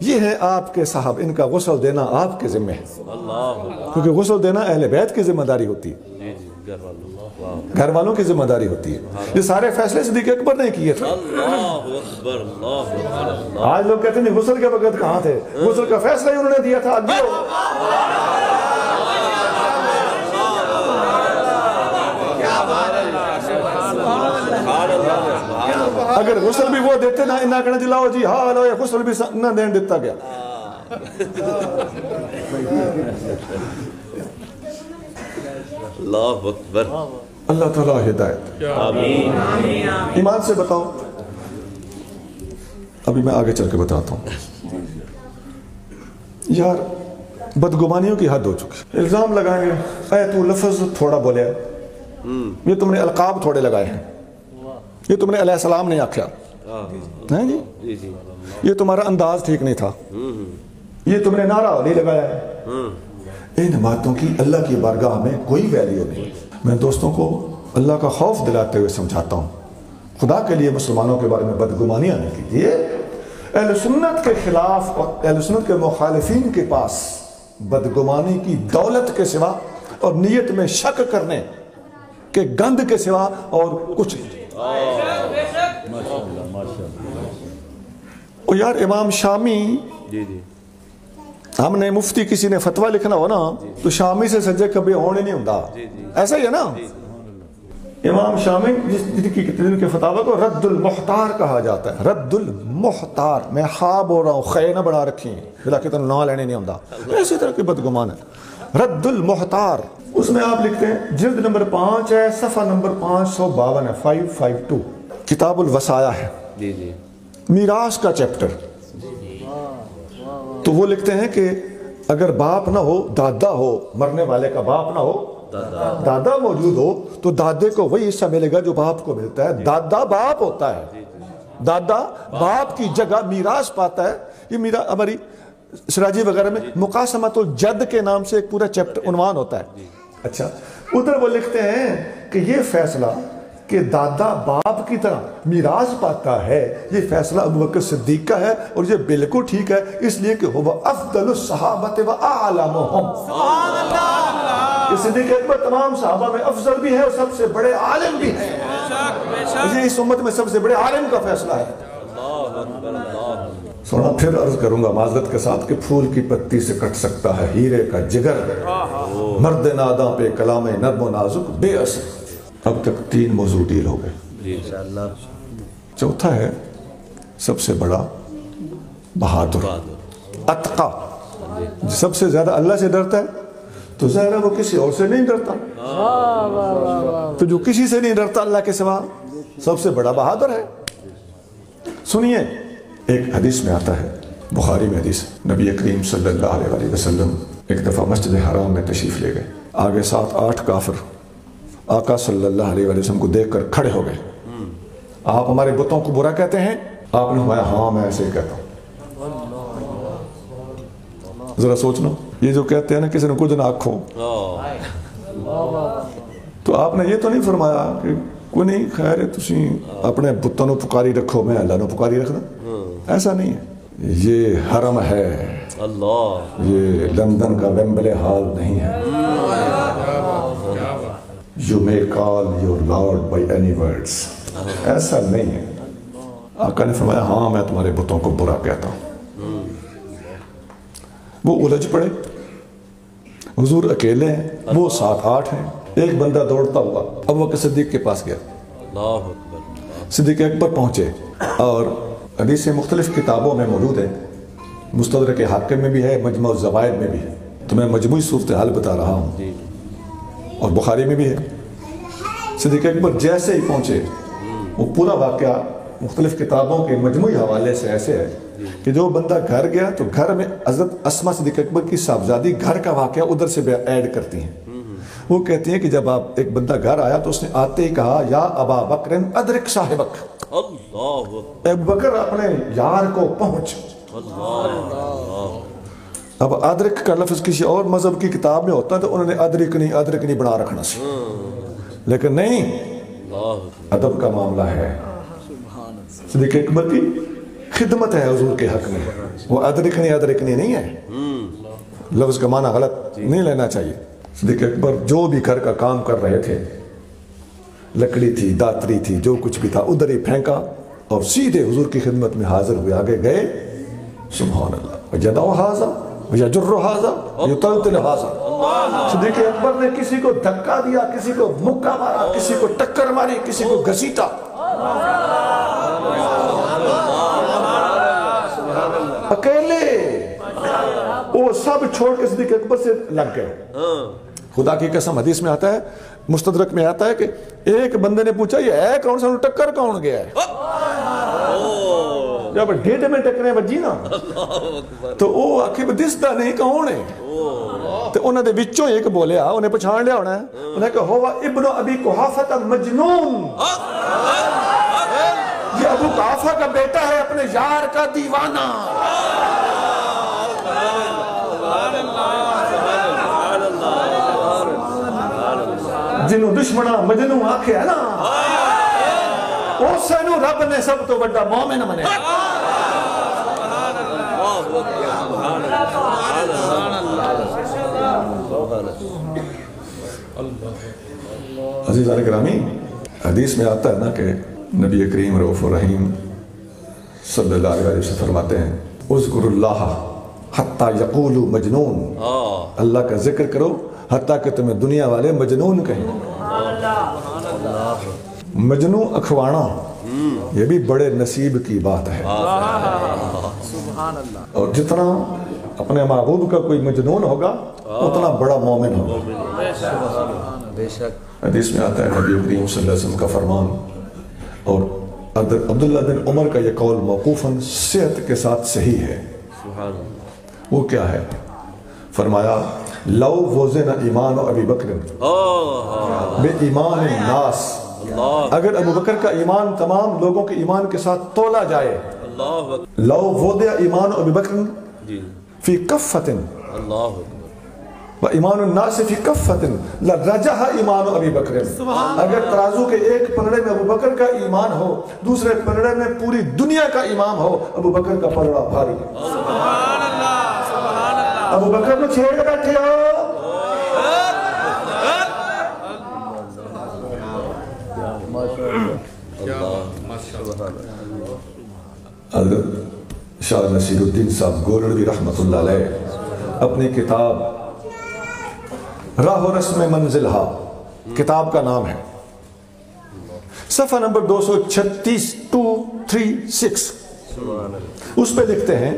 یہ ہیں آپ کے صاحب، ان کا غسل دینا آپ کے ذمہ ہے، کیونکہ غسل دینا اہل بیت کی ذمہ داری ہوتی ہے، گھر والوں کی ذمہ داری ہوتی ہے۔ یہ سارے فیصلے صدیق اکبر نے کیے تھے۔ آج لوگ کہتے ہیں غسل کے وقت کہاں تھے، غسل کا فیصلہ ہی انہوں نے دیا تھا۔ اگر غسل بھی وہ دیتے نہ انہاں کہنا جلاؤ جی ہاں لو، یہ غسل بھی نہ دین دیتا گیا۔
اللہ اکبر،
اللہ تعالیٰ ہدایت، آمین۔ ایمان سے بتاؤ، ابھی میں آگے چل کے بتاتا ہوں۔ یار بدگمانیوں کی حد ہو چکی، الزام لگائیں گے، اے تو لفظ تھوڑا بولے، یہ تم نے القاب تھوڑے لگائے ہیں، یہ تم نے علیہ السلام نہیں آکھیا، جی یہ تمہارا انداز ٹھیک نہیں تھا، یہ تم نے نعرہ نہیں لگایا ہے۔ ان باتوں کی اللہ کی بارگاہ میں کوئی ویلیو نہیں۔ میں دوستوں کو اللہ کا خوف دلاتے ہوئے سمجھاتا ہوں، خدا کے لیے مسلمانوں کے بارے میں بدگمانیاں نہیں کیجیے۔ اہل سنت کے خلاف اور اہل سنت کے مخالفین کے پاس بدگمانی کی دولت کے سوا اور نیت میں شک کرنے کے گند کے سوا اور کچھ نہیں۔ اور یار امام شامی، ہم نے مفتی کسی نے فتویٰ لکھنا ہو نا تو شامی سے سجدے کبھی ہونے نہیں ہوتا، ایسا ہی ہے نا۔ امام شامی جن کے فتاوی کو رد المحتار کہا جاتا ہے، رد المحتار، میں خواب بول رہا ہوں، خے نہ بڑھا رکھی ہیں بلا کہ تم نہ لینے نہیں ہوتا، اسی طرح کی بدگمان ہے۔ رد المحتار، اس میں آپ لکھتے ہیں جلد نمبر 5 ہے، صفحہ نمبر 552 ہے، 552، کتاب الوصایا ہے، میراث کا چیپٹر۔ تو وہ لکھتے ہیں کہ اگر باپ نہ ہو دادا ہو، مرنے والے کا باپ نہ ہو دادا موجود ہو تو دادے کو وہی حصہ ملے گا جو باپ کو ملتا ہے۔ دادا باپ ہوتا ہے، دادا باپ کی جگہ میراث پاتا ہے۔ یہ میرا ہماری سراجی وغیرہ میں مقاسمۃ الجد کے نام سے ایک پورا چیپٹر عنوان ہوتا ہے۔ اچھا، ادھر وہ لکھتے ہیں کہ یہ فیصلہ کہ دادا باپ کی طرح میراث پاتا ہے، یہ فیصلہ ابو بکر صدیق کا ہے، اور یہ بالکل ٹھیک ہے، اس لیے کہ وہ افضل الصحابہ و اعلمهم۔ یہ صدیق اکبر تمام صحابہ میں افضل بھی ہے اور سب سے بڑے عالم بھی ہے، یہ اس امت میں سب سے بڑے عالم کا فیصلہ ہے۔ سونا پھر عرض کروں گا معذرت کے ساتھ کہ پھول کی پتی سے کٹ سکتا ہے ہیرے کا جگر، مرد ناداں پہ کلام نرم و نازک بے اثر۔ اب تک 3 موضوع ڈیل ہو گئے۔ چوتھا ہے سب سے بڑا بہادر، اتقا، سب سے زیادہ اللہ سے ڈرتا ہے، تو ظاہر ہے وہ کسی اور سے نہیں ڈرتا، تو جو کسی سے نہیں ڈرتا اللہ کے سوا سب سے بڑا بہادر ہے۔ سنیے، ایک حدیث میں آتا ہے، بخاری میں حدیث، نبی کریم صلی اللہ علیہ وسلم ایک دفعہ مسجد حرام میں تشریف لے گئے، آگے 7-8 کافر آقا صلی اللہ علیہ وسلم کو دیکھ کر کھڑے ہو گئے۔ آپ ہمارے بتوں کو برا کہتے ہیں؟ آپ نے فرمایا ہاں میں ایسے ہی کہتا ہوں۔ ذرا سوچنا، یہ جو کہتے ہیں نا کسی نے کچھ نہ آنکھوں، تو آپ نے یہ تو نہیں فرمایا کہ کوئی نہیں خیر ہے تسی اپنے بتوں نو پکاری رکھو میں اللہ نو پکاری رکھنا، ایسا نہیں ہے۔ یہ حرم ہے، یہ لندن کا ویمبلے ہال نہیں ہے۔ You may call your Lord by any words، ایسا نہیں ہے۔ آقا نے فرمایا ہاں میں تمہارے بتوں کو برا کہتا ہوں۔ وہ الجھ پڑے، حضور اکیلے ہیں، وہ 7-8 ہیں، ایک بندہ دوڑتا ہوا ابو بکر صدیق کے پاس گیا، صدیق اکبر پہنچے، اور حدیث مختلف کتابوں میں موجود ہے، مستدرک حاکم میں بھی ہے، مجموع الزوائد میں بھی ہے، تو میں مجموعی صورتحال بتا رہا ہوں، اور بخاری میں بھی ہے۔ صدیق اکبر جیسے ہی پہنچے، وہ پورا واقعہ مختلف کتابوں کے مجموعی حوالے سے ایسے ہے کہ جو بندہ گھر گیا تو گھر میں حضرت اسما صدیق اکبر کی صاحبزادی گھر کا واقعہ ادھر سے ایڈ کرتی ہیں۔ وہ کہتی ہیں کہ جب آپ ایک بندہ گھر آیا تو اس نے آتے ہی کہا یا ابا بکر ادرک صاحبک، ابو بکر اپنے یار کو پہنچ۔ اب ادرک کا لفظ کسی اور مذہب کی کتاب میں ہوتا ہے تو انہوں نے ادرک نہیں بنا رکھنا سی، لیکن نہیں، ادب کا معاملہ ہے۔ صدیق اکبر کی خدمت ہے حضور کے حق میں، وہ ادرکنی نہیں ہے، لفظ کا معنی غلط نہیں لینا چاہیے۔ صدیق اکبر جو بھی گھر کا کام کر رہے تھے، لکڑی تھی، داتری تھی، جو کچھ بھی تھا ادھر ہی پھینکا اور سیدھے حضور کی خدمت میں حاضر ہوئے، آگے گئے، سبحان اللہ، وجدعو حاضر ویجر حاضر یطلطل حاضر۔ صدیق اکبر نے کسی کو دھکا دیا، کسی کو مکہ مارا، کسی کو ٹکر ماری، کسی کو گھسیٹا، اکیلے، وہ سب چھوڑ کے صدیق اکبر سے لگ گئے۔ خدا کی قسم حدیث میں آتا ہے، مستدرک میں آتا ہے کہ ایک بندے نے پوچھا یہ ہے کون سا، ٹکر کون گیا ہے؟ جب ڈیڈ میں ٹکرے بجی نا تو وہ آخر دستا نہیں کون ہے، تو انہوں نے وچوں ایک بولیا، انہیں پچھان لیا ہونا ہے، انہیں کہا ہوا ابن ابی قحافہ مجنون، یہ ابو قحافہ کا بیٹا ہے، اپنے یار کا دیوانہ۔ جنہوں دشمنہ مجنون آکھے ہے نا، اس سے رب نے سب تو بڑا مومن بنے۔ عزیزان گرامی، حدیث میں آتا ہے نا کہ نبی کریم رؤوف الرحیم صلی اللہ علیہ وسلم فرماتے ہیں اذکر اللہ حتی یقولوا مجنون، اللہ کا ذکر کرو حتیٰ کہ تمہیں دنیا والے مجنون کہیں۔ مجنون اکھوانا یہ بھی بڑے نصیب کی بات ہے، اور جتنا اپنے محبوب کا کوئی مجنون ہوگا اتنا بڑا مومن ہوگا۔ حدیث میں آتا ہے نبی کریم صلی اللہ علیہ وسلم کا فرمان، اور عبداللہ بن عمر کا یہ قول موقوفاً صحت کے ساتھ صحیح ہے۔ وہ کیا ہے؟ فرمایا لو وزن ایمان ابی بکر بے ایمان الناس، اگر ابو بکر کا ایمان تمام لوگوں کے ایمان کے ساتھ تولا جائے، لو وضع ایمان ابی بکر فی کفۃ و ایمان الناس فی کفۃ لرجح ایمان ابی بکر، اگر ترازو کے ایک پلڑے میں ابو بکر کا ایمان ہو، دوسرے پلڑے میں پوری دنیا کا ایمان ہو، ابو بکر کا پلڑا بھاری ہے۔ ابو بکر کو چھیڑ بیٹھے ہو، حضرت شاہ نصیر الدین صاحب گولڑوی رحمۃ اللہ علیہ اپنی کتاب راہ و رسم منزلہا کتاب کا نام ہے، صفحہ نمبر 236 اس پہ لکھتے ہیں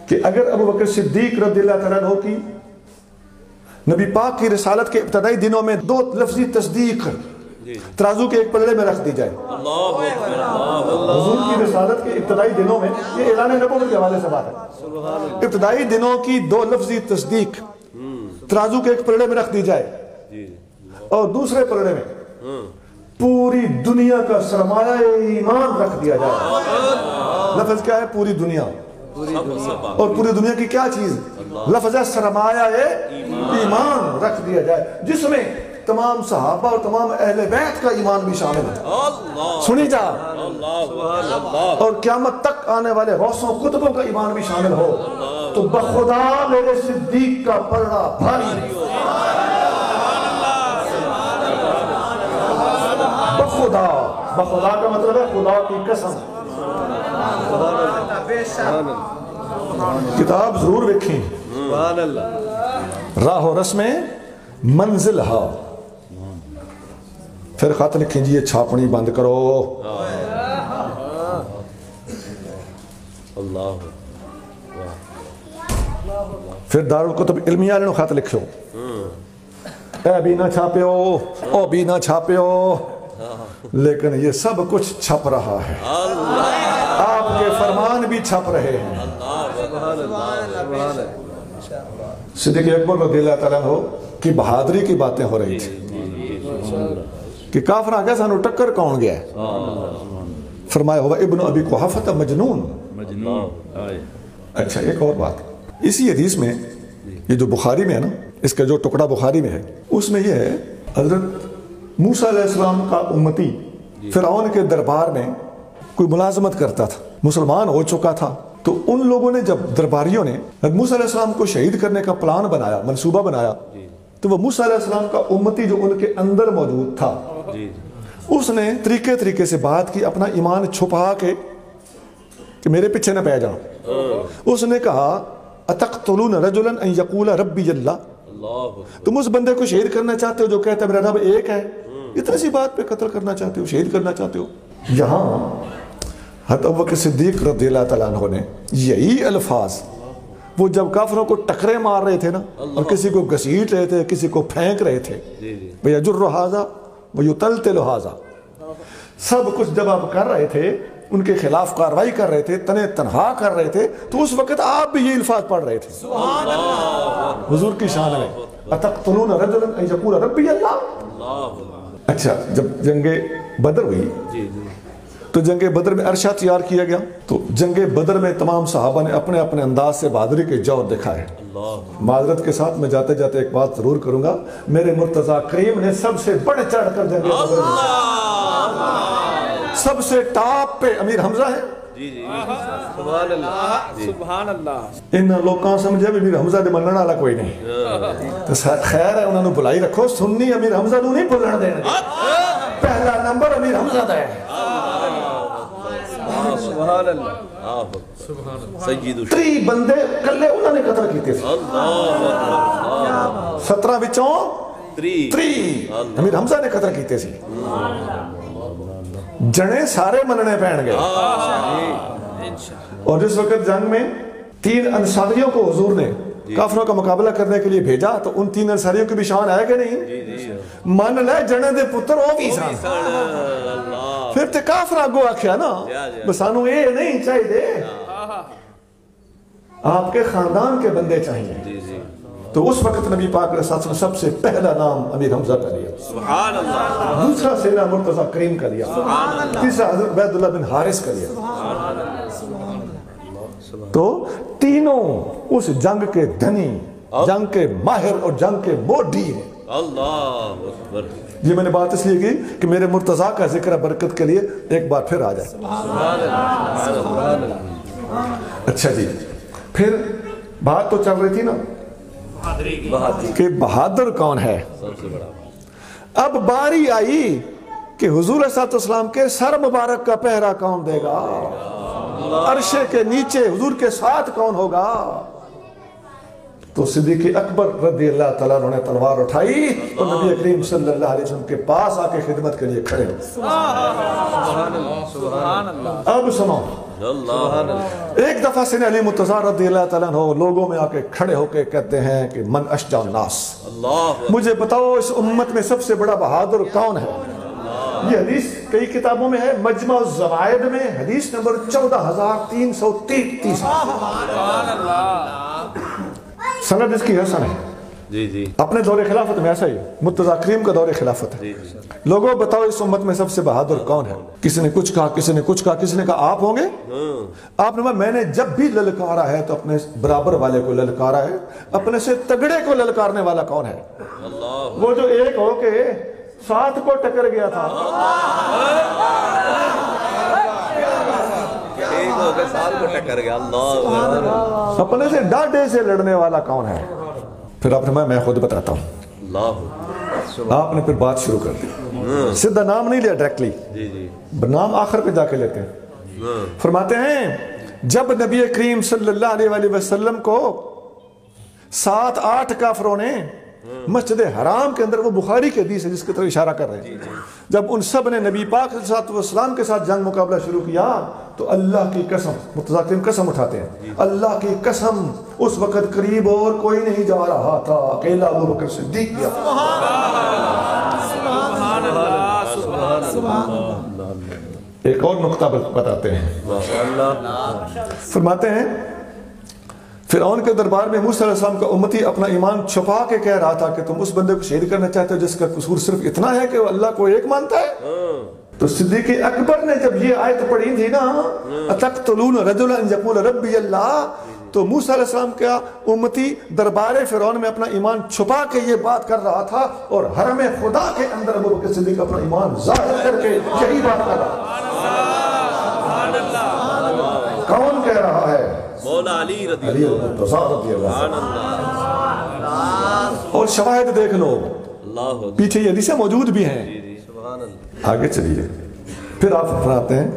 کہ اگر ابو بکر صدیق رضی اللہ تعالیٰ عنہ کی نبی پاک کی رسالت کے ابتدائی دنوں میں 2 لفظی تصدیق ترازو کے ایک پلڑے میں رکھ دی جائے، حضور کی رسالت کے ابتدائی دنوں میں، یہ اعلان نبوت کے حوالے سے بات ہے، ابتدائی دنوں کی 2 لفظی تصدیق ترازو کے ایک پلڑے میں رکھ دی جائے اور دوسرے پلڑے میں پوری دنیا کا سرمایہ ایمان رکھ دیا جائے۔ لفظ کیا ہے؟ پوری دنیا، اور پوری دنیا کی کیا چیز؟ لفظ سرمایہ ایمان رکھ دیا جائے، جس میں تمام صحابہ اور تمام اہل بیت کا ایمان بھی شامل ہے۔ سنی جا، اور قیامت تک آنے والے غوثوں قطبوں کا ایمان بھی شامل ہو، تو بخدا میرے صدیق کا پلڑا بھاری، بخدا، بخدا کا مطلب ہے خدا کی قسم۔ کتاب ضرور دیکھیں، راہ و رسم منزلہا، پھر خط لکھیں جی یہ چھاپنی بند کرو، پھر دارالکتب علمیہ نے خط لکھو، اے بھی نہ چھاپیو، او بھی نہ چھاپیو، لیکن یہ سب کچھ چھپ رہا ہے، آپ کے فرمان بھی چھپ رہے ہیں۔ صدیق اکبر رضی اللہ تعالیٰ عنہ کی بہادری کی باتیں ہو رہی تھی کہ کافر آگے سانو ٹکر کون گیا ہے، فرمایا ہوا ابن ابی قحافہ مجنون۔ اچھا ایک اور بات، اسی حدیث میں یہ جو بخاری میں ہے نا، اس کا جو ٹکڑا بخاری میں ہے، اس میں یہ ہے حضرت موسیٰ علیہ السلام کا امتی فرعون کے دربار میں کوئی ملازمت کرتا تھا، مسلمان ہو چکا تھا، تو ان لوگوں نے جب درباریوں نے موسیٰ علیہ السلام کو شہید کرنے کا پلان بنایا، منصوبہ بنایا، تو وہ موسیٰ علیہ السلام کا امتی جو ان کے اندر موجود تھا، اس نے طریقے سے بات کی، اپنا ایمان چھپا کے کہ میرے پیچھے نہ پہ جاؤ۔ اس نے کہا اتقتلون رجلا ان یقول ربی اللہ، تم اس بندے کو شہید کرنا چاہتے ہو جو کہتا ہے میرا رب ایک ہے، اتنی سی بات پہ قتل کرنا چاہتے ہو، شہید کرنا چاہتے ہو؟ یہاں حضرت ابوبکر صدیق رضی اللہ تعالیٰ عنہ نے یہی الفاظ وہ جب کافروں کو ٹکرے مار رہے تھے نا، اور کسی کو گھسیٹ رہے تھے، کسی کو پھینک رہے تھے، وَيَجُرُّ هَذَا وَيُطَلْتِلُ هَذَا، سب کچھ جب آپ کر رہے تھے، ان کے خلاف کاروائی کر رہے تھے، تنہا کر رہے تھے، تو اس وقت آپ بھی یہ الفاظ پڑھ رہے تھے حضور کی شان میں، اتقتلون رجلا ان یقول ربی اللہ۔ اچھا جب جنگ بدر ہوئی تو جنگ بدر میں عرشہ تیار کیا گیا، تو جنگ بدر میں تمام صحابہ نے اپنے اپنے انداز سے بہادری کے جوہر دکھائے۔ معذرت کے ساتھ میں جاتے جاتے ایک بات ضرور کروں گا، میرے مرتضیٰ کریم نے سب سے بڑھ چڑھ کر جنگ بدر میں سب سے ٹاپ پہ امیر حمزہ ہے۔ ان لوگوں سمجھے بھی امیر حمزہ دے منن والا کوئی نہیں، تو خیر ہے انہوں نے بلائی رکھو، سنی امیر حمزہ نو نہیں بلن دینا، پہلا نمبر امیر حمزہ دا ہے۔
سبحان اللہ،
تری بندے کلے انہوں نے قتل کیتے تھے، 17 بچوں 3 امیر حمزہ نے قتل کیتے تھے، جنے سارے مننے پہن گئے۔ اور جس وقت جنگ میں 3 انصاریوں کو حضور نے کافروں کا مقابلہ کرنے کے لیے بھیجا، تو ان 3 انصاریوں کی بھی شان ہے کہ نہیں؟ من لے جنے دے پتر او بھی سان، پھر تے کافر آگو آکھیا نا بسانو اے نہیں چاہیے، آپ کے خاندان کے بندے چاہیے، تو اس وقت نبی پاک علیہ السلام نے سب سے پہلا نام امیر حمزہ کا لیا،
سبحان اللہ،
دوسرا سیدنا مرتضیٰ کریم کا لیا، تیسرا حضرت عبید اللہ بن حارث کا لیا، تو تینوں اس جنگ کے دھنی، جنگ کے ماہر اور جنگ کے موڈی ہیں۔
اللہ اکبر،
یہ میں نے بات اس لیے کی کہ میرے مرتضیٰ کا ذکر برکت کے لیے ایک بار پھر آ جائے۔ اچھا جی، پھر بات تو چل رہی تھی نا کہ بہادر کون ہے، اب باری آئی کہ حضور صلی اللہ علیہ وسلم کے سر مبارک کا پہرا کون دے گا۔ عرشے کے نیچے حضور کے ساتھ کون ہوگا؟ تو صدیق اکبر رضی اللہ تعالیٰ عنہ نے تلوار اٹھائی اور نبی کریم صلی اللہ علیہ وسلم کے پاس آ کے خدمت کے لیے کھڑے ہو. اب سنو، ایک دفعہ سے علی مرتضیٰ رضی اللہ تعالیٰ عنہ لوگوں میں آ کے کھڑے ہو کے کہتے ہیں کہ من اشجع الناس، مجھے بتاؤ اس امت میں سب سے بڑا بہادر کون ہے؟ یہ حدیث کئی کتابوں میں ہے، مجمع الزوائد میں حدیث نمبر 14333. سند اس کی حسن ہے.
جی جی
اپنے دور خلافت میں ایسا ہی مرتضیٰ کریم کا دور خلافت ہے. لوگوں بتاؤ اس امت میں سب سے بہادر کون ہے؟ کسی نے کچھ کہا، کسی نے کچھ کہا، کسی نے کہا آپ ہوں گے. آپ نے کہا میں نے جب بھی للکارا ہے تو اپنے برابر والے کو للکارا ہے، اپنے سے تگڑے کو للکارنے والا کون ہے؟ وہ جو ایک ہو کے 7 کو ٹکر گیا تھا. اپنے سے ڈاڈے سے لڑنے والا کون ہے؟ پھر آپ نے میں خود بتاتا ہوں. آپ نے پھر بات شروع کر دی، سیدھا نام نہیں لیا ڈائریکٹلی، نام آخر پہ جا کے لیتے ہیں. فرماتے ہیں جب نبی کریم صلی اللہ علیہ وسلم کو 7-8 کافروں نے مسجد حرام کے اندر، وہ بخاری کی حدیث ہے جس کی طرف اشارہ کر رہے ہیں، جب ان سب نے نبی پاک صلی اللہ علیہ وسلم کے ساتھ جنگ مقابلہ شروع کیا تو اللہ کی قسم، مرتضیٰ کریم قسم اٹھاتے ہیں، اللہ کی قسم اس وقت قریب اور کوئی نہیں جا رہا تھا، اکیلا ابو بکر صدیق گیا. ایک اور نقطہ بتاتے ہیں، فرماتے ہیں فرعون کے دربار میں موسیٰ علیہ السلام کا امتی اپنا ایمان چھپا کے کہہ رہا تھا کہ تم اس بندے کو شہید کرنا چاہتے ہو جس کا قصور صرف اتنا ہے کہ وہ اللہ کو ایک مانتا ہے. تو صدیق اکبر نے جب یہ آیت پڑھی تھی نا، اتقتلون رجلا ان یقول ربی اللہ، تو موسیٰ علیہ السلام کا امتی دربار فرعون میں اپنا ایمان چھپا کے یہ بات کر رہا تھا، اور حرم خدا کے اندر ابو بکر صدیق اپنا ایمان ظاہر کر کے یہی بات کر رہا. کون کہہ رہا ہے؟
مولا علی رضی
اللہ. اور شواہد دیکھ لو، پیچھے یہ حدیثیں موجود بھی ہیں. آگے چلیے. پھر آپ فرماتے ہیں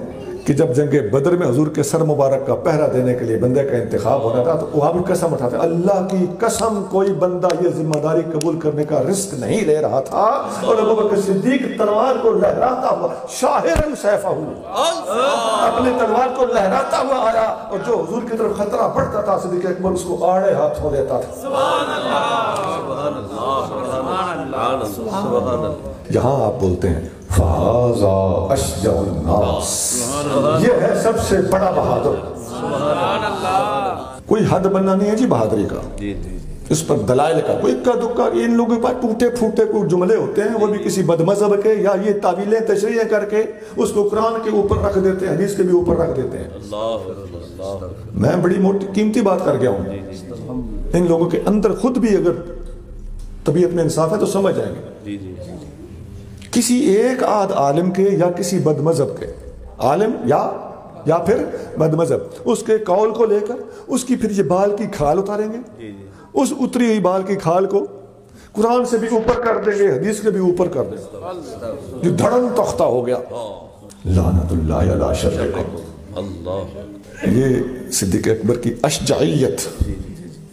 کہ جب جنگ بدر میں حضور کے سر مبارک کا پہرا دینے کے لیے بندے کا انتخاب ہونا تھا تو وہاں بھی قسم اٹھاتے ہیں، اللہ کی قسم کوئی بندہ یہ ذمہ داری قبول کرنے کا رزق نہیں لے رہا تھا. اور ابو بکر صدیق تلوار کو لہراتا ہوا، شاہرن سیفہ، اپنے تلوار کو لہراتا ہوا آیا، اور جو حضور کی طرف خطرہ بڑھتا تھا صدیق اکبر اس کو آڑے ہاتھ ہو دیتا تھا. یہاں آپ بولتے ہیں فَهَذَا أَشْجَعُ النَّاسِ، یہ ہے سب سے بڑا بہادر. کوئی حد بننا نہیں ہے جی بہادری کا، اس پر دلائل کا کوئی اکا دکا. ان لوگوں کے پاس ٹوٹے پھوٹے کوئی جملے ہوتے ہیں، وہ بھی کسی بد مذہب کے، یا یہ تعویلیں تشریحیں کر کے اس کو قرآن کے اوپر رکھ دیتے ہیں، حدیث کے بھی اوپر رکھ دیتے ہیں. میں بڑی موٹی قیمتی بات کر گیا ہوں. ان لوگوں کے اندر خود بھی اگر طبیعت میں انصاف ہے تو سمجھ جائیں گے. کسی ایک آدھ عالم کے یا کسی بد مذہب کے عالم یا پھر بد مذہب اس کے قول کو لے کر اس کی پھر یہ بال کی کھال اتاریں گے، اس اتری ہوئی بال کی کھال کو قرآن سے بھی اوپر کر دیں گے، حدیث کے بھی اوپر کر دیں گے. یہ دھڑن تختہ ہو گیا. لعنت اللہ علی شرکم. یہ صدیق اکبر کی اشجعیت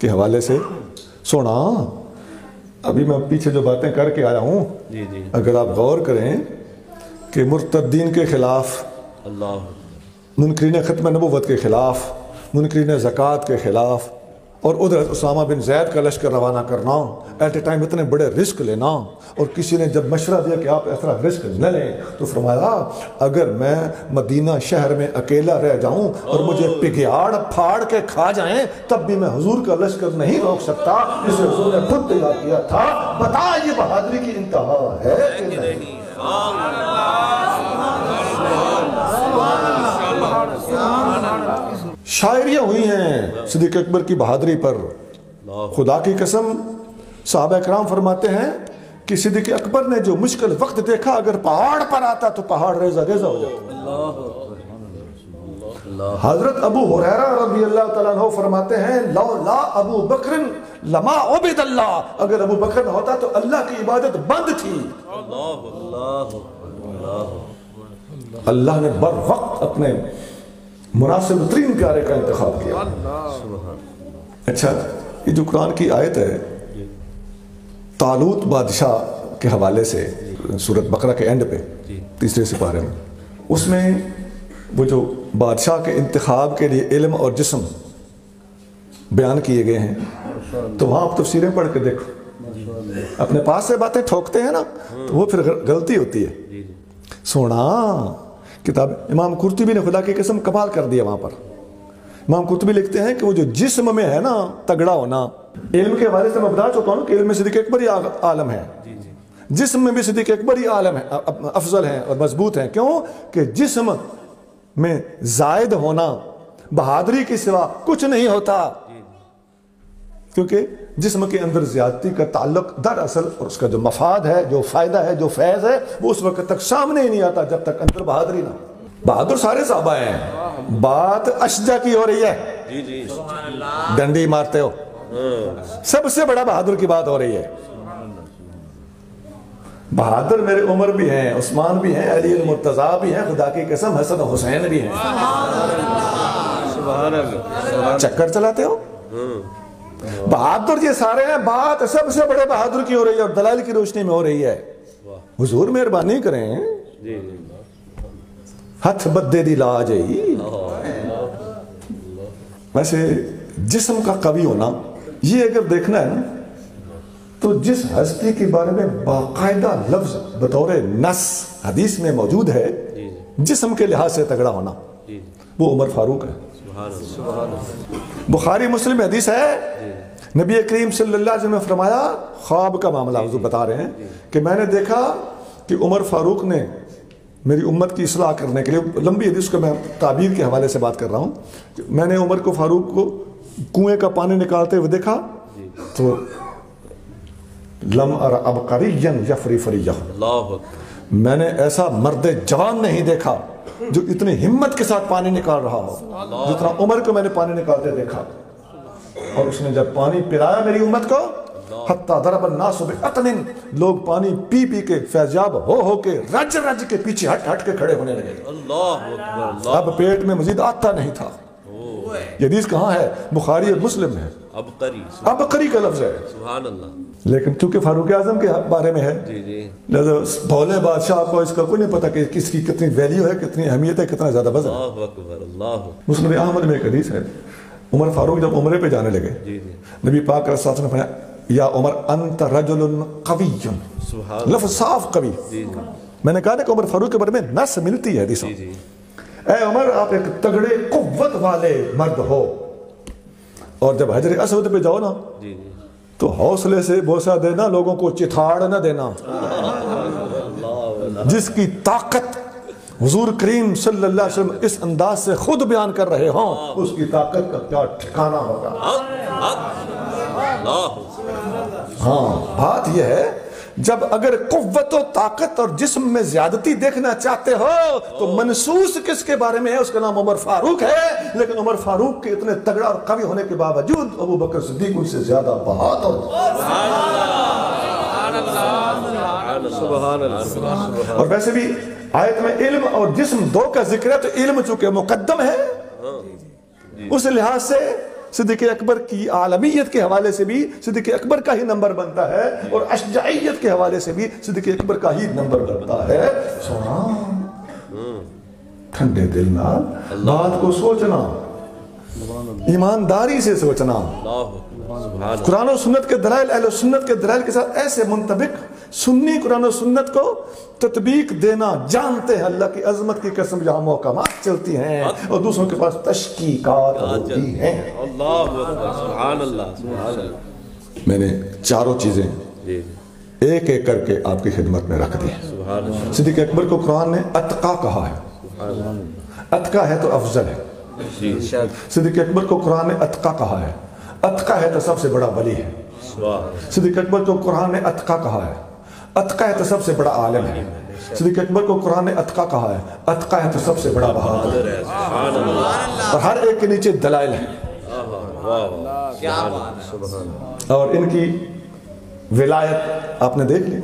کے حوالے سے سونا. ابھی میں پیچھے جو باتیں کر کے آیا ہوں، اگر آپ غور کریں کہ مرتدین کے خلاف، منکرین ختم نبوت کے خلاف، منکرین زکوٰۃ کے خلاف، اور ادھر اسامہ بن زید کا لشکر روانہ کرنا، ایٹ اے ٹائم اتنے بڑے رسک لینا. اور کسی نے جب مشورہ دیا کہ آپ ایسا رسک نہ لیں تو فرمایا اگر میں مدینہ شہر میں اکیلا رہ جاؤں اور مجھے پگیاڑ پھاڑ کے کھا جائیں تب بھی میں حضور کا لشکر نہیں روک سکتا، جسے حضور نے خود تیار کیا تھا. بتا یہ بہادری کی انتہا ہے کہ نہیں؟ شاعریاں ہوئی ہیں صدیق اکبر کی بہادری پر. خدا کی قسم صحابہ کرام فرماتے ہیں کہ صدیق اکبر نے جو مشکل وقت دیکھا، اگر پہاڑ پر آتا تو پہاڑ ریزہ ریزہ ہو جاتا. حضرت ابو ہریرہ رضی اللہ تعالیٰ عنہ فرماتے ہیں لولا ابو بکر لما عبد اللہ، اگر ابو بکر نہ ہوتا تو اللہ کی عبادت بند تھی. اللہ نے بر وقت اپنے مناسب ترین پیارے کا انتخاب کیا۔ اچھا یہ جو قرآن کی آیت ہے طالوت بادشاہ کے حوالے سے سورۃ بقرہ کے اینڈ پہ تیسرے سپارے میں، اس میں وہ جو بادشاہ کے انتخاب کے لیے علم اور جسم بیان کیے گئے ہیں، تو وہاں آپ تفسیریں پڑھ کے دیکھو، اپنے پاس سے باتیں ٹھوکتے ہیں نا تو وہ پھر غلطی ہوتی ہے۔ سونا کتاب امام قرطبی نے خدا کی قسم کمال کر دیا وہاں پر۔ امام قرطبی لکھتے ہیں کہ وہ جو جسم میں ہے نا تگڑا ہونا، علم کے حوالے سے میں بتا چکا ہوں کہ علم میں صدیق اکبر ہی عالم ہے، جسم میں بھی صدیق اکبر ہی عالم ہے، افضل ہیں اور مضبوط ہیں۔ کیوں کہ جسم میں زائد ہونا بہادری کے سوا کچھ نہیں ہوتا، کیونکہ جسم کے اندر زیادتی کا تعلق دراصل اور اس کا جو مفاد ہے، جو فائدہ ہے، جو فیض ہے، وہ اس وقت تک سامنے ہی نہیں آتا جب تک اندر بہادری نہ۔ بہادر سارے صحابہ ہیں، بات اشجع کی ہو رہی ہے، ڈنڈی مارتے ہو، سب سے بڑا بہادر کی بات ہو رہی ہے۔ بہادر میرے عمر بھی ہیں، عثمان بھی ہیں، علی المرتضیٰ بھی ہیں، خدا کی قسم حسن و حسین بھی ہیں۔ چکر چلاتے ہو، بہادر یہ سارے ہیں، بات سب سے بڑے بہادر کی ہو رہی ہے اور دلائل کی روشنی میں ہو رہی ہے۔ حضور مہربانی کریں، ہاتھ بدے دی لاج ہے۔ ویسے جسم کا قوی ہونا یہ اگر دیکھنا ہے نا تو جس ہستی کے بارے میں باقاعدہ لفظ بطور نص حدیث میں موجود ہے جسم کے لحاظ سے تگڑا ہونا، وہ عمر فاروق ہے۔ بخاری مسلم حدیث ہے، نبی کریم صلی اللہ علیہ وسلم نے فرمایا، خواب کا معاملہ حضور بتا رہے ہیں کہ میں نے دیکھا کہ عمر فاروق نے میری امت کی اصلاح کرنے کے لیے، لمبی حدیث کو میں تعبیر کے حوالے سے بات کر رہا ہوں، میں نے عمر کو فاروق کو کنویں کا پانی نکالتے ہوئے دیکھا تو لم ار عبقریا یفری فریہ، میں نے ایسا مرد جوان نہیں دیکھا جو اتنی ہمت کے ساتھ پانی نکال رہا ہو جتنا عمر کو میں نے پانی نکالتے دیکھا۔ اور اس نے جب پانی پلایا میری امت کو، حتی ضرب الناس بقطن، لوگ پانی پی پی کے فیضیاب ہو کے رج رج کے پیچھے ہٹ ہٹ کے کھڑے ہونے لگے، اب پیٹ میں مزید آتا نہیں تھا۔ یہ حدیث کہاں ہے؟ بخاری اور مسلم ہے، عبقری کا لفظ ہے، سبحان اللہ۔ لیکن چونکہ فاروق اعظم کے بارے میں ہے، لہذا بھولے بادشاہ کو اس کا کوئی نہیں پتا کہ کس کی کتنی ویلیو ہے، کتنی اہمیت ہے، کتنا زیادہ وزن ہے۔ مسلم احمد میں ایک حدیث ہے، عمر فاروق جب عمرے پہ جانے لگے، نبی پاک صلی اللہ علیہ وسلم نے فرمایا، یا عمر انت رجل قوی، لفظ صاف قوی۔ میں نے کہا نا کہ عمر فاروق کے بارے میں نص ملتی ہے حدیثوں، اے عمر آپ ایک تگڑے قوت والے مرد ہو، اور جب حجر اسود پہ جاؤ نا تو حوصلے سے بوسہ دینا، لوگوں کو چتھاڑ نہ دینا۔ جس کی طاقت حضور کریم صلی اللہ علیہ وسلم اس انداز سے خود بیان کر رہے ہوں، اس کی طاقت کا کیا ٹھکانہ ہوگا۔ ہاں بات یہ ہے، جب اگر قوت و طاقت اور جسم میں زیادتی دیکھنا چاہتے ہو تو منصوص کس کے بارے میں ہے؟ اس کا نام عمر فاروق ہے، لیکن عمر فاروق کے اتنے تگڑا اور قوی ہونے کے باوجود ابو بکر صدیق ان سے زیادہ بہادر۔ اور ویسے بھی آیت میں علم اور جسم دو کا ذکر ہے، تو علم چونکہ مقدم ہے، اس لحاظ سے صدیق اکبر کی عالمیت کے حوالے سے بھی صدیق اکبر کا ہی نمبر بنتا ہے، اور اشجعیت کے حوالے سے بھی صدیق اکبر کا ہی نمبر بنتا ہے۔ سونا ٹھنڈے دل نال بات کو سوچنا، ایمانداری سے سوچنا، قرآن و سنت کے دلائل، اہل سنت کے دلائل کے ساتھ ایسے منطبق سنی قرآن و سنت کو تطبیق دینا، جانتے ہیں اللہ کی عظمت کی قسم جہاں محکمات چلتی ہیں اور دوسروں کے پاس تشکیکات ہوتی ہیں۔
سبحان اللہ۔
میں نے چاروں چیزیں ایک ایک کر کے آپ کی خدمت میں رکھ دی۔ صدیق اکبر کو قرآن نے اتقا کہا ہے، اتقا ہے تو افضل ہے۔ صدیق اکبر کو قرآن نے اتقا کہا ہے، اتقا ہے تو سب سے بڑا ولی ہے۔ صدیق اکبر کو قرآن نے اتقا کہا ہے، اتقا ہے تو سب سے بڑا عالم ہے۔ صدیق اکبر کو قرآن نے اتقا کہا ہے، اتقا ہے تو سب سے بڑا بہادر ہے۔ اور ہر ایک کے نیچے دلائل ہیں، اور ان کی ولایت آپ نے دیکھ لی۔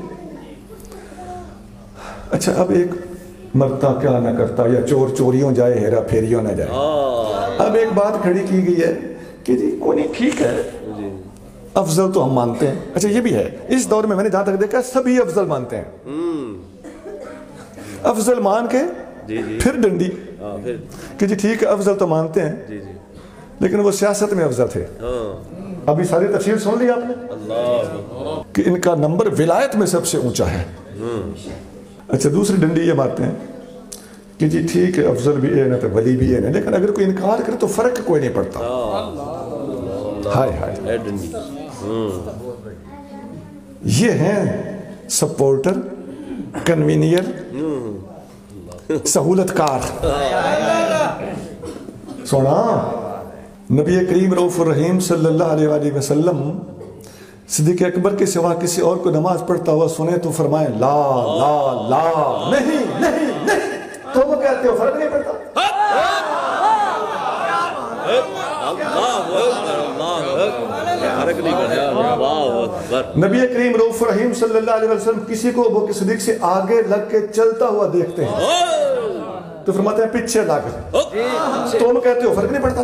اچھا اب ایک مرتا کیا نہ کرتا، یا چور چوریوں جائے ہیرا پھیریوں نہ جائے۔ اب ایک بات کھڑی کی گئی ہے کہ جی کوئی نہیں ٹھیک ہے، افضل تو ہم مانتے ہیں۔ اچھا یہ بھی ہے، اس دور میں نے جہاں تک دیکھا سبھی افضل مانتے ہیں، افضل مان کے پھر ڈنڈی کہ جی ٹھیک ہے افضل تو مانتے ہیں، لیکن وہ سیاست میں افضل تھے۔ ابھی ساری تفصیل سن لی آپ نے کہ ان کا نمبر ولایت میں سب سے اونچا ہے۔ اچھا دوسری ڈنڈی یہ مارتے ہیں کہ جی ٹھیک ہے افضل بھی ہے نہ تو ولی بھی ہے نہ، لیکن اگر کوئی انکار کرے تو فرق کوئی نہیں پڑتا۔ ہائے ہائے، یہ ہیں سپورٹر، کنوینئر، سہولت کار۔ سونا نبی کریم رؤوف الرحیم صلی اللہ علیہ وآلہ وسلم صدیق اکبر کے سوا کسی اور کو نماز پڑھتا ہوا سنے تو فرمائیں لا لا لا، نہیں نہیں نہیں، تو وہ کہتے ہو فرق نہیں پڑتا۔ نبی کریم رؤوف الرحیم صلی اللہ علیہ وسلم کسی کو ابو بکر صدیق سے آگے لگ کے چلتا ہوا دیکھتے ہیں تو فرماتے ہیں پیچھے لگ، تو وہ کہتے ہو فرق نہیں پڑتا۔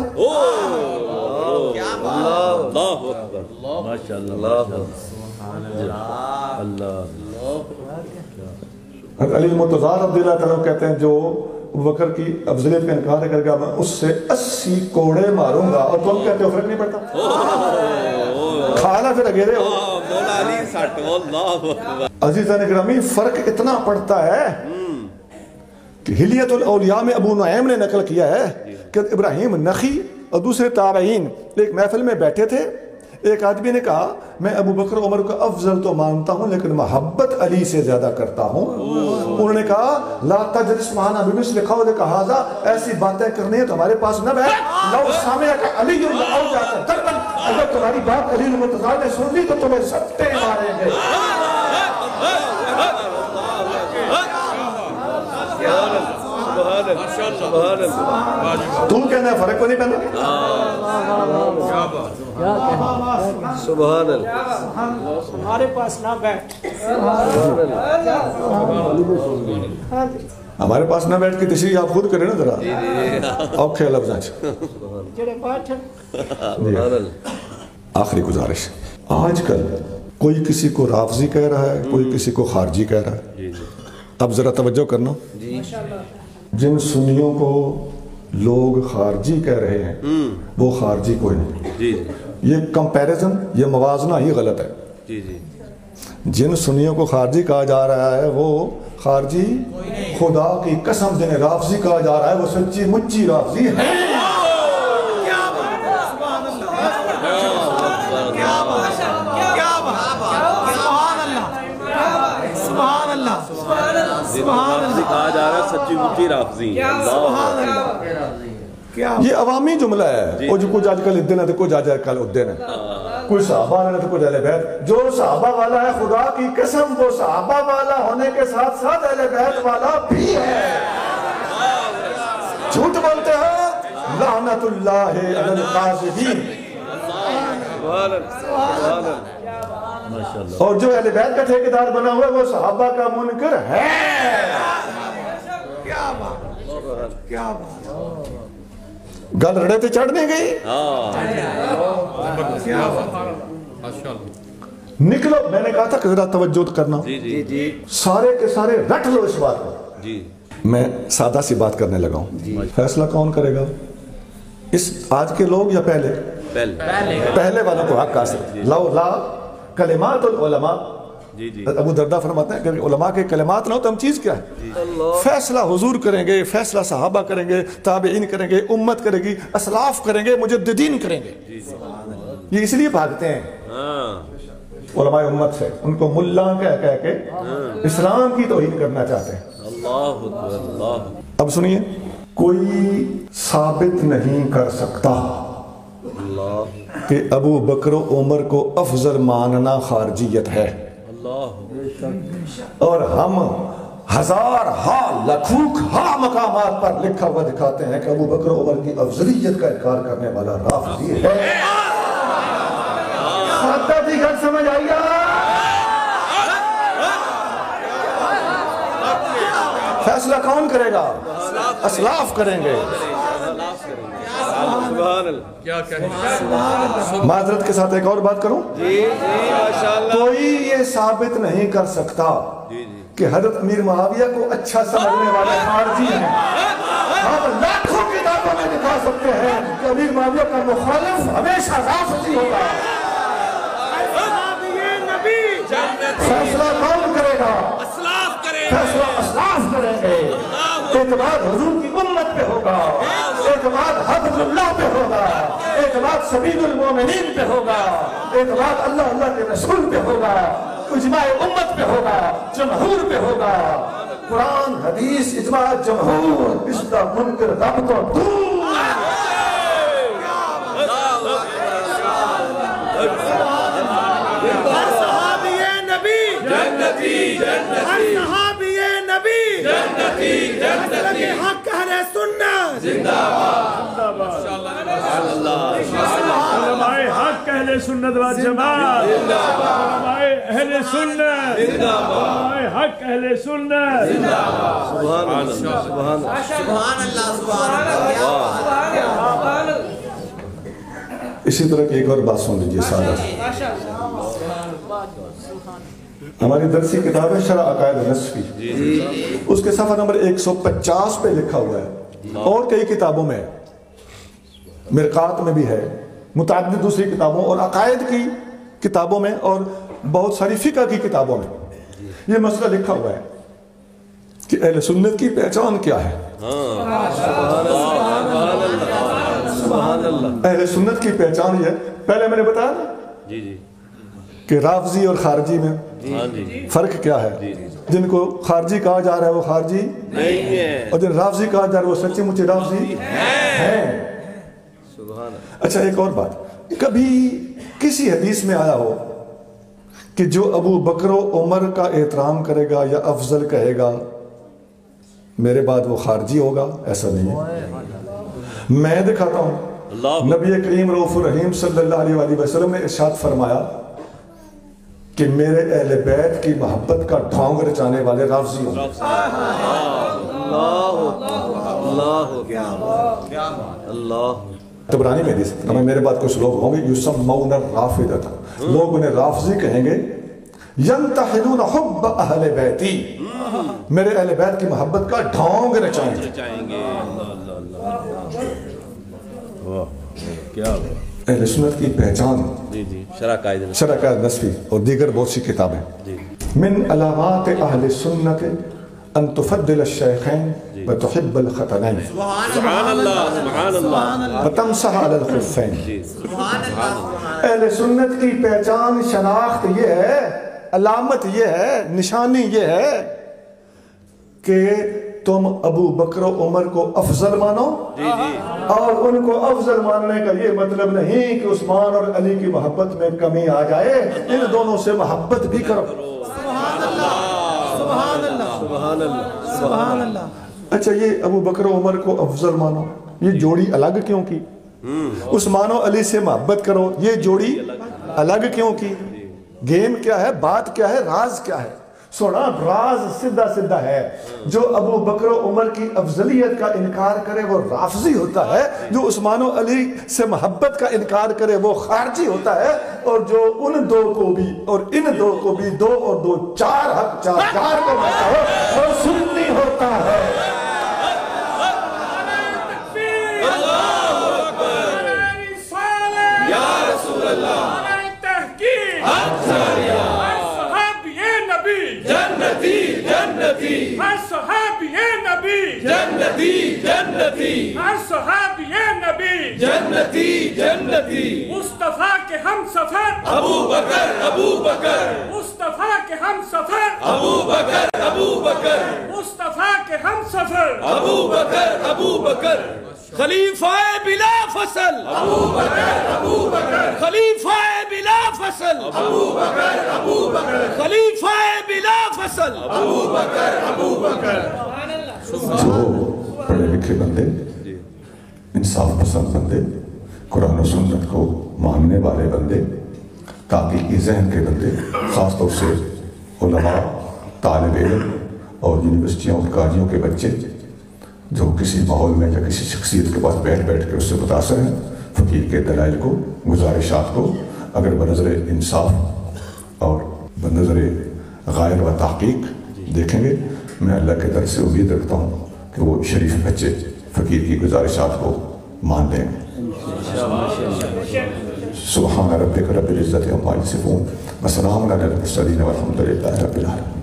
علی المرتضیٰ رضی اللہ تعالیٰ کہتے ہیں جو ابو بکر کی افضلیت کا انکار کرے گا میں اس سے 80 کوڑے ماروں گا، اور تم کہتے ہو فرق نہیں پڑتا۔ کھانا پھر اگیرے ہو۔ عزیزان گرامی فرق اتنا پڑتا ہے کہ حلیت الاولیاء میں ابو نعیم نے نقل کیا ہے کہ ابراہیم نخی اور دوسرے تابعین ایک محفل میں بیٹھے تھے، ایک آدمی نے کہا میں ابو بکر عمر کو افضل تو مانتا ہوں لیکن محبت علی سے زیادہ کرتا ہوں۔ انہوں نے کہا لا تجلس معنا بمثل قولک ھذا، ایسی باتیں کرنی ہے تو ہمارے پاس نہ بیٹھ، لو سمعک علی لأوجعک ضربا، اگر تمہاری بات علی المرتضیٰ نے سن لی تو تمہیں سٹے ماریں گے۔ تم کہنا ہے فرق کو نہیں پہنا۔
سبحان اللہ،
ہمارے پاس نہ بیٹھ،
ہمارے پاس نہ بیٹھ کے تشریح آپ خود کریں نا ذرا اوکھے لفظ آخری گزارش۔ آج کل کوئی کسی کو رافضی کہہ رہا ہے، کوئی کسی کو خارجی کہہ رہا ہے۔ اب ذرا توجہ کرنا، جن سنیوں کو لوگ خارجی کہہ رہے ہیں وہ خارجی کوئی نہیں، یہ کمپیریزن، یہ موازنہ ہی غلط ہے۔ جن سنیوں کو خارجی کہا جا رہا ہے وہ خارجی خدا کی قسم جنہیں رافضی کہا جا رہا ہے وہ سچی مچی رافضی ہے۔
کہا جا رہا ہے سچی مچی رافضی۔
یہ عوامی جملہ ہے، وہ جو کچھ آج کل ادن ہے تو کچھ آج کل ادن ہے، کوئی صحابہ والا تو کچھ اہل بیت۔ جو صحابہ والا ہے خدا کی قسم وہ صحابہ والا ہونے کے ساتھ ساتھ اہل بیت والا بھی ہے۔ جھوٹ بولتے ہیں لعنت اللہ علی الکاذبین، اور جو اہل بیت کا ٹھیکیدار بنا ہوا ہے وہ صحابہ کا منکر ہے۔ گل رڑے تے چڑھنے گئی، نکلو۔ میں نے کہا تھا کہ ذرا توجہ کرنا، سارے کے سارے رٹ لو اس بات کو۔ میں سادہ سی بات کرنے لگا ہوں، فیصلہ کون کرے گا؟ اس آج کے لوگ یا پہلے؟ پہلے والوں کو حق حاصل۔ لو لا کلمات العلماء، ابو دردہ فرماتے ہیں کہ علماء کے کلمات نہ ہو تو ہم چیز کیا ہے؟ فیصلہ حضور کریں گے، فیصلہ صحابہ کریں گے، تابعین کریں گے، امت کرے گی، اسلاف کریں گے، مجددین کریں گے۔ یہ اس لیے بھاگتے ہیں علماء امت سے، ان کو ملا کہہ کے اسلام کی توہین کرنا چاہتے ہیں۔ اب سنیے، کوئی ثابت نہیں کر سکتا کہ ابو بکر و عمر کو افضل ماننا خارجیت ہے، اور ہم ہزار لکھوں مقامات پر لکھا ہوا دکھاتے ہیں کہ ابو بکر و عمر کی افضلیت کا انکار کرنے والا رافضی ہے۔ سادہ جی گھر سمجھ آئیے؟ فیصلہ کون کرے گا؟ اسلاف کریں گے۔ معذرت کے ساتھ ایک اور بات کروں؟ کوئی یہ ثابت نہیں کر سکتا کہ حضرت امیر معاویہ کو اچھا سمجھنے والے خارجی ہیں۔ ہم لاکھوں کتابوں میں دکھا سکتے ہیں کہ امیر معاویہ کا مخالف ہمیشہ رافضی ہوگا۔ فیصلہ کون کرے گا؟ فیصلہ اسلاف کریں گے۔ اعتماد حضور کی امت پہ ہوگا، اعتماد حفظ اللہ پہ ہوگا، اعتماد سبیل المومنین پہ ہوگا، اعتماد اللہ کے رسول پہ ہوگا، اجماع امت پہ ہوگا، جمہور پہ ہوگا۔ قرآن حدیث اجماع جمہور، اس کا منکر رابطوں دور۔
حق اہل سنت زندہ باد، علماء حق اہل سنت و جماعت، علماء اہل سنت، علماء حق اہل سنت۔
سبحان اللہ، سبحان اللہ، سبحان اللہ۔
اسی طرح کی ایک اور بات سن لیجیے سادہ۔ ہماری درسی کتاب ہے شرح عقائد نصفی، اس کے صفحہ نمبر 150 پہ لکھا ہوا ہے، اور کئی کتابوں میں، مرقات میں بھی ہے، متعدد دوسری کتابوں اور عقائد کی کتابوں میں اور بہت ساری فقہ کی کتابوں میں یہ مسئلہ لکھا ہوا ہے کہ اہل سنت کی پہچان کیا ہے۔ اہل سنت کی پہچان یہ ہے، پہلے میں نے بتایا کہ رافضی اور خارجی میں فرق کیا ہے۔ جن کو خارجی کہا جا رہا ہے وہ خارجی نہیں ہے، اور جن رافضی کہا جا رہا ہے وہ سچے مچے رافضی ہیں۔ اچھا ایک اور بات، کبھی کسی حدیث میں آیا ہو کہ جو ابو بکر و عمر کا احترام کرے گا یا افضل کہے گا میرے بعد وہ خارجی ہوگا؟ ایسا نہیں ہے۔ میں دکھاتا ہوں، نبی کریم رؤوف الرحیم صلی اللہ علیہ وآلہ وسلم نے ارشاد فرمایا کہ میرے اہل بیت کی محبت کا ڈھونگ رچانے والے رافضی ہوں۔ تبرانی میں حدیث ہے، میرے بعد کچھ لوگ ہوں گے یسمون الرافضۃ، لوگ انہیں رافضی کہیں گے، ینتحلون حب اہل بیتی، میرے اہل بیت کی محبت کا ڈھونگ رچائیں گے۔ اہل سنت کی پہچان شرح عقائد نصفی اور دیگر بہت سی کتابیں۔ من علامات اہل سنت ان تفضل الشیخین وتحب الختنین وتمسح علی الخفین۔ اہل سنت کی پہچان، شناخت یہ ہے، علامت یہ ہے، نشانی یہ ہے کہ تم ابو بکر و عمر کو افضل مانو، اور ان کو افضل ماننے کا یہ مطلب نہیں کہ عثمان اور علی کی محبت میں کمی آ جائے، ان دونوں سے محبت بھی کرو۔
سبحان اللہ، سبحان اللہ، سبحان اللہ، سبحان اللہ۔
اچھا یہ ابو بکر و عمر کو افضل مانو، یہ جوڑی الگ کیوں کی؟ عثمان و علی سے محبت کرو، یہ جوڑی الگ کیوں کی؟ گیم کیا ہے، بات کیا ہے، راز کیا ہے؟ سونا راز سدھا سدھا ہے، جو ابو بکر و عمر کی افضلیت کا انکار کرے وہ رافضی ہوتا ہے، جو عثمان و علی سے محبت کا انکار کرے وہ خارجی ہوتا ہے، اور جو ان دو کو بھی اور ان دو کو بھی 2 اور 2 4 حق 4 کو مانتا ہو وہ سنی ہوتا ہے۔
ہر صحابی نبی جنتی جنتی، ہر صحابی نبی جنتی جنتی، مصطفیٰ کے ہم سفر ابو بکر ابو بکر، مصطفیٰ کے ہم سفر ابو بکر ابو بکر، مصطفیٰ کے ہم سفر ابو بکر ابو بکر،
خلیفہ بلا فصل
ابو بکر ابو بکر،
خلیفہ بلا فصل
ابو بکر ابو بکر،
خلیفہ بلا فصل
ابو بکر ابو بکر۔
جو پڑھے لکھے بندے، انصاف پسند بندے، قرآن و سنت کو ماننے والے بندے، تحقیقی ذہن کے بندے، خاص طور سے علماء، طالب علم،
اور یونیورسٹیوں اور کالجوں کے بچے جو کسی ماحول میں یا کسی شخصیت کے پاس بیٹھ کے اس سے متاثر ہیں، فقیر کے دلائل کو، گزارشات کو اگر بنظر انصاف اور بنظر غائر و تحقیق دیکھیں گے، میں اللہ کے طرف سے امید رکھتا ہوں کہ وہ شریف بچے فقیر کی گزارشات کو مان لیں گے۔ سبحان ربک رب العزت عما یصفون وسلام علی المرسلین والحمد للہ رب العالمین۔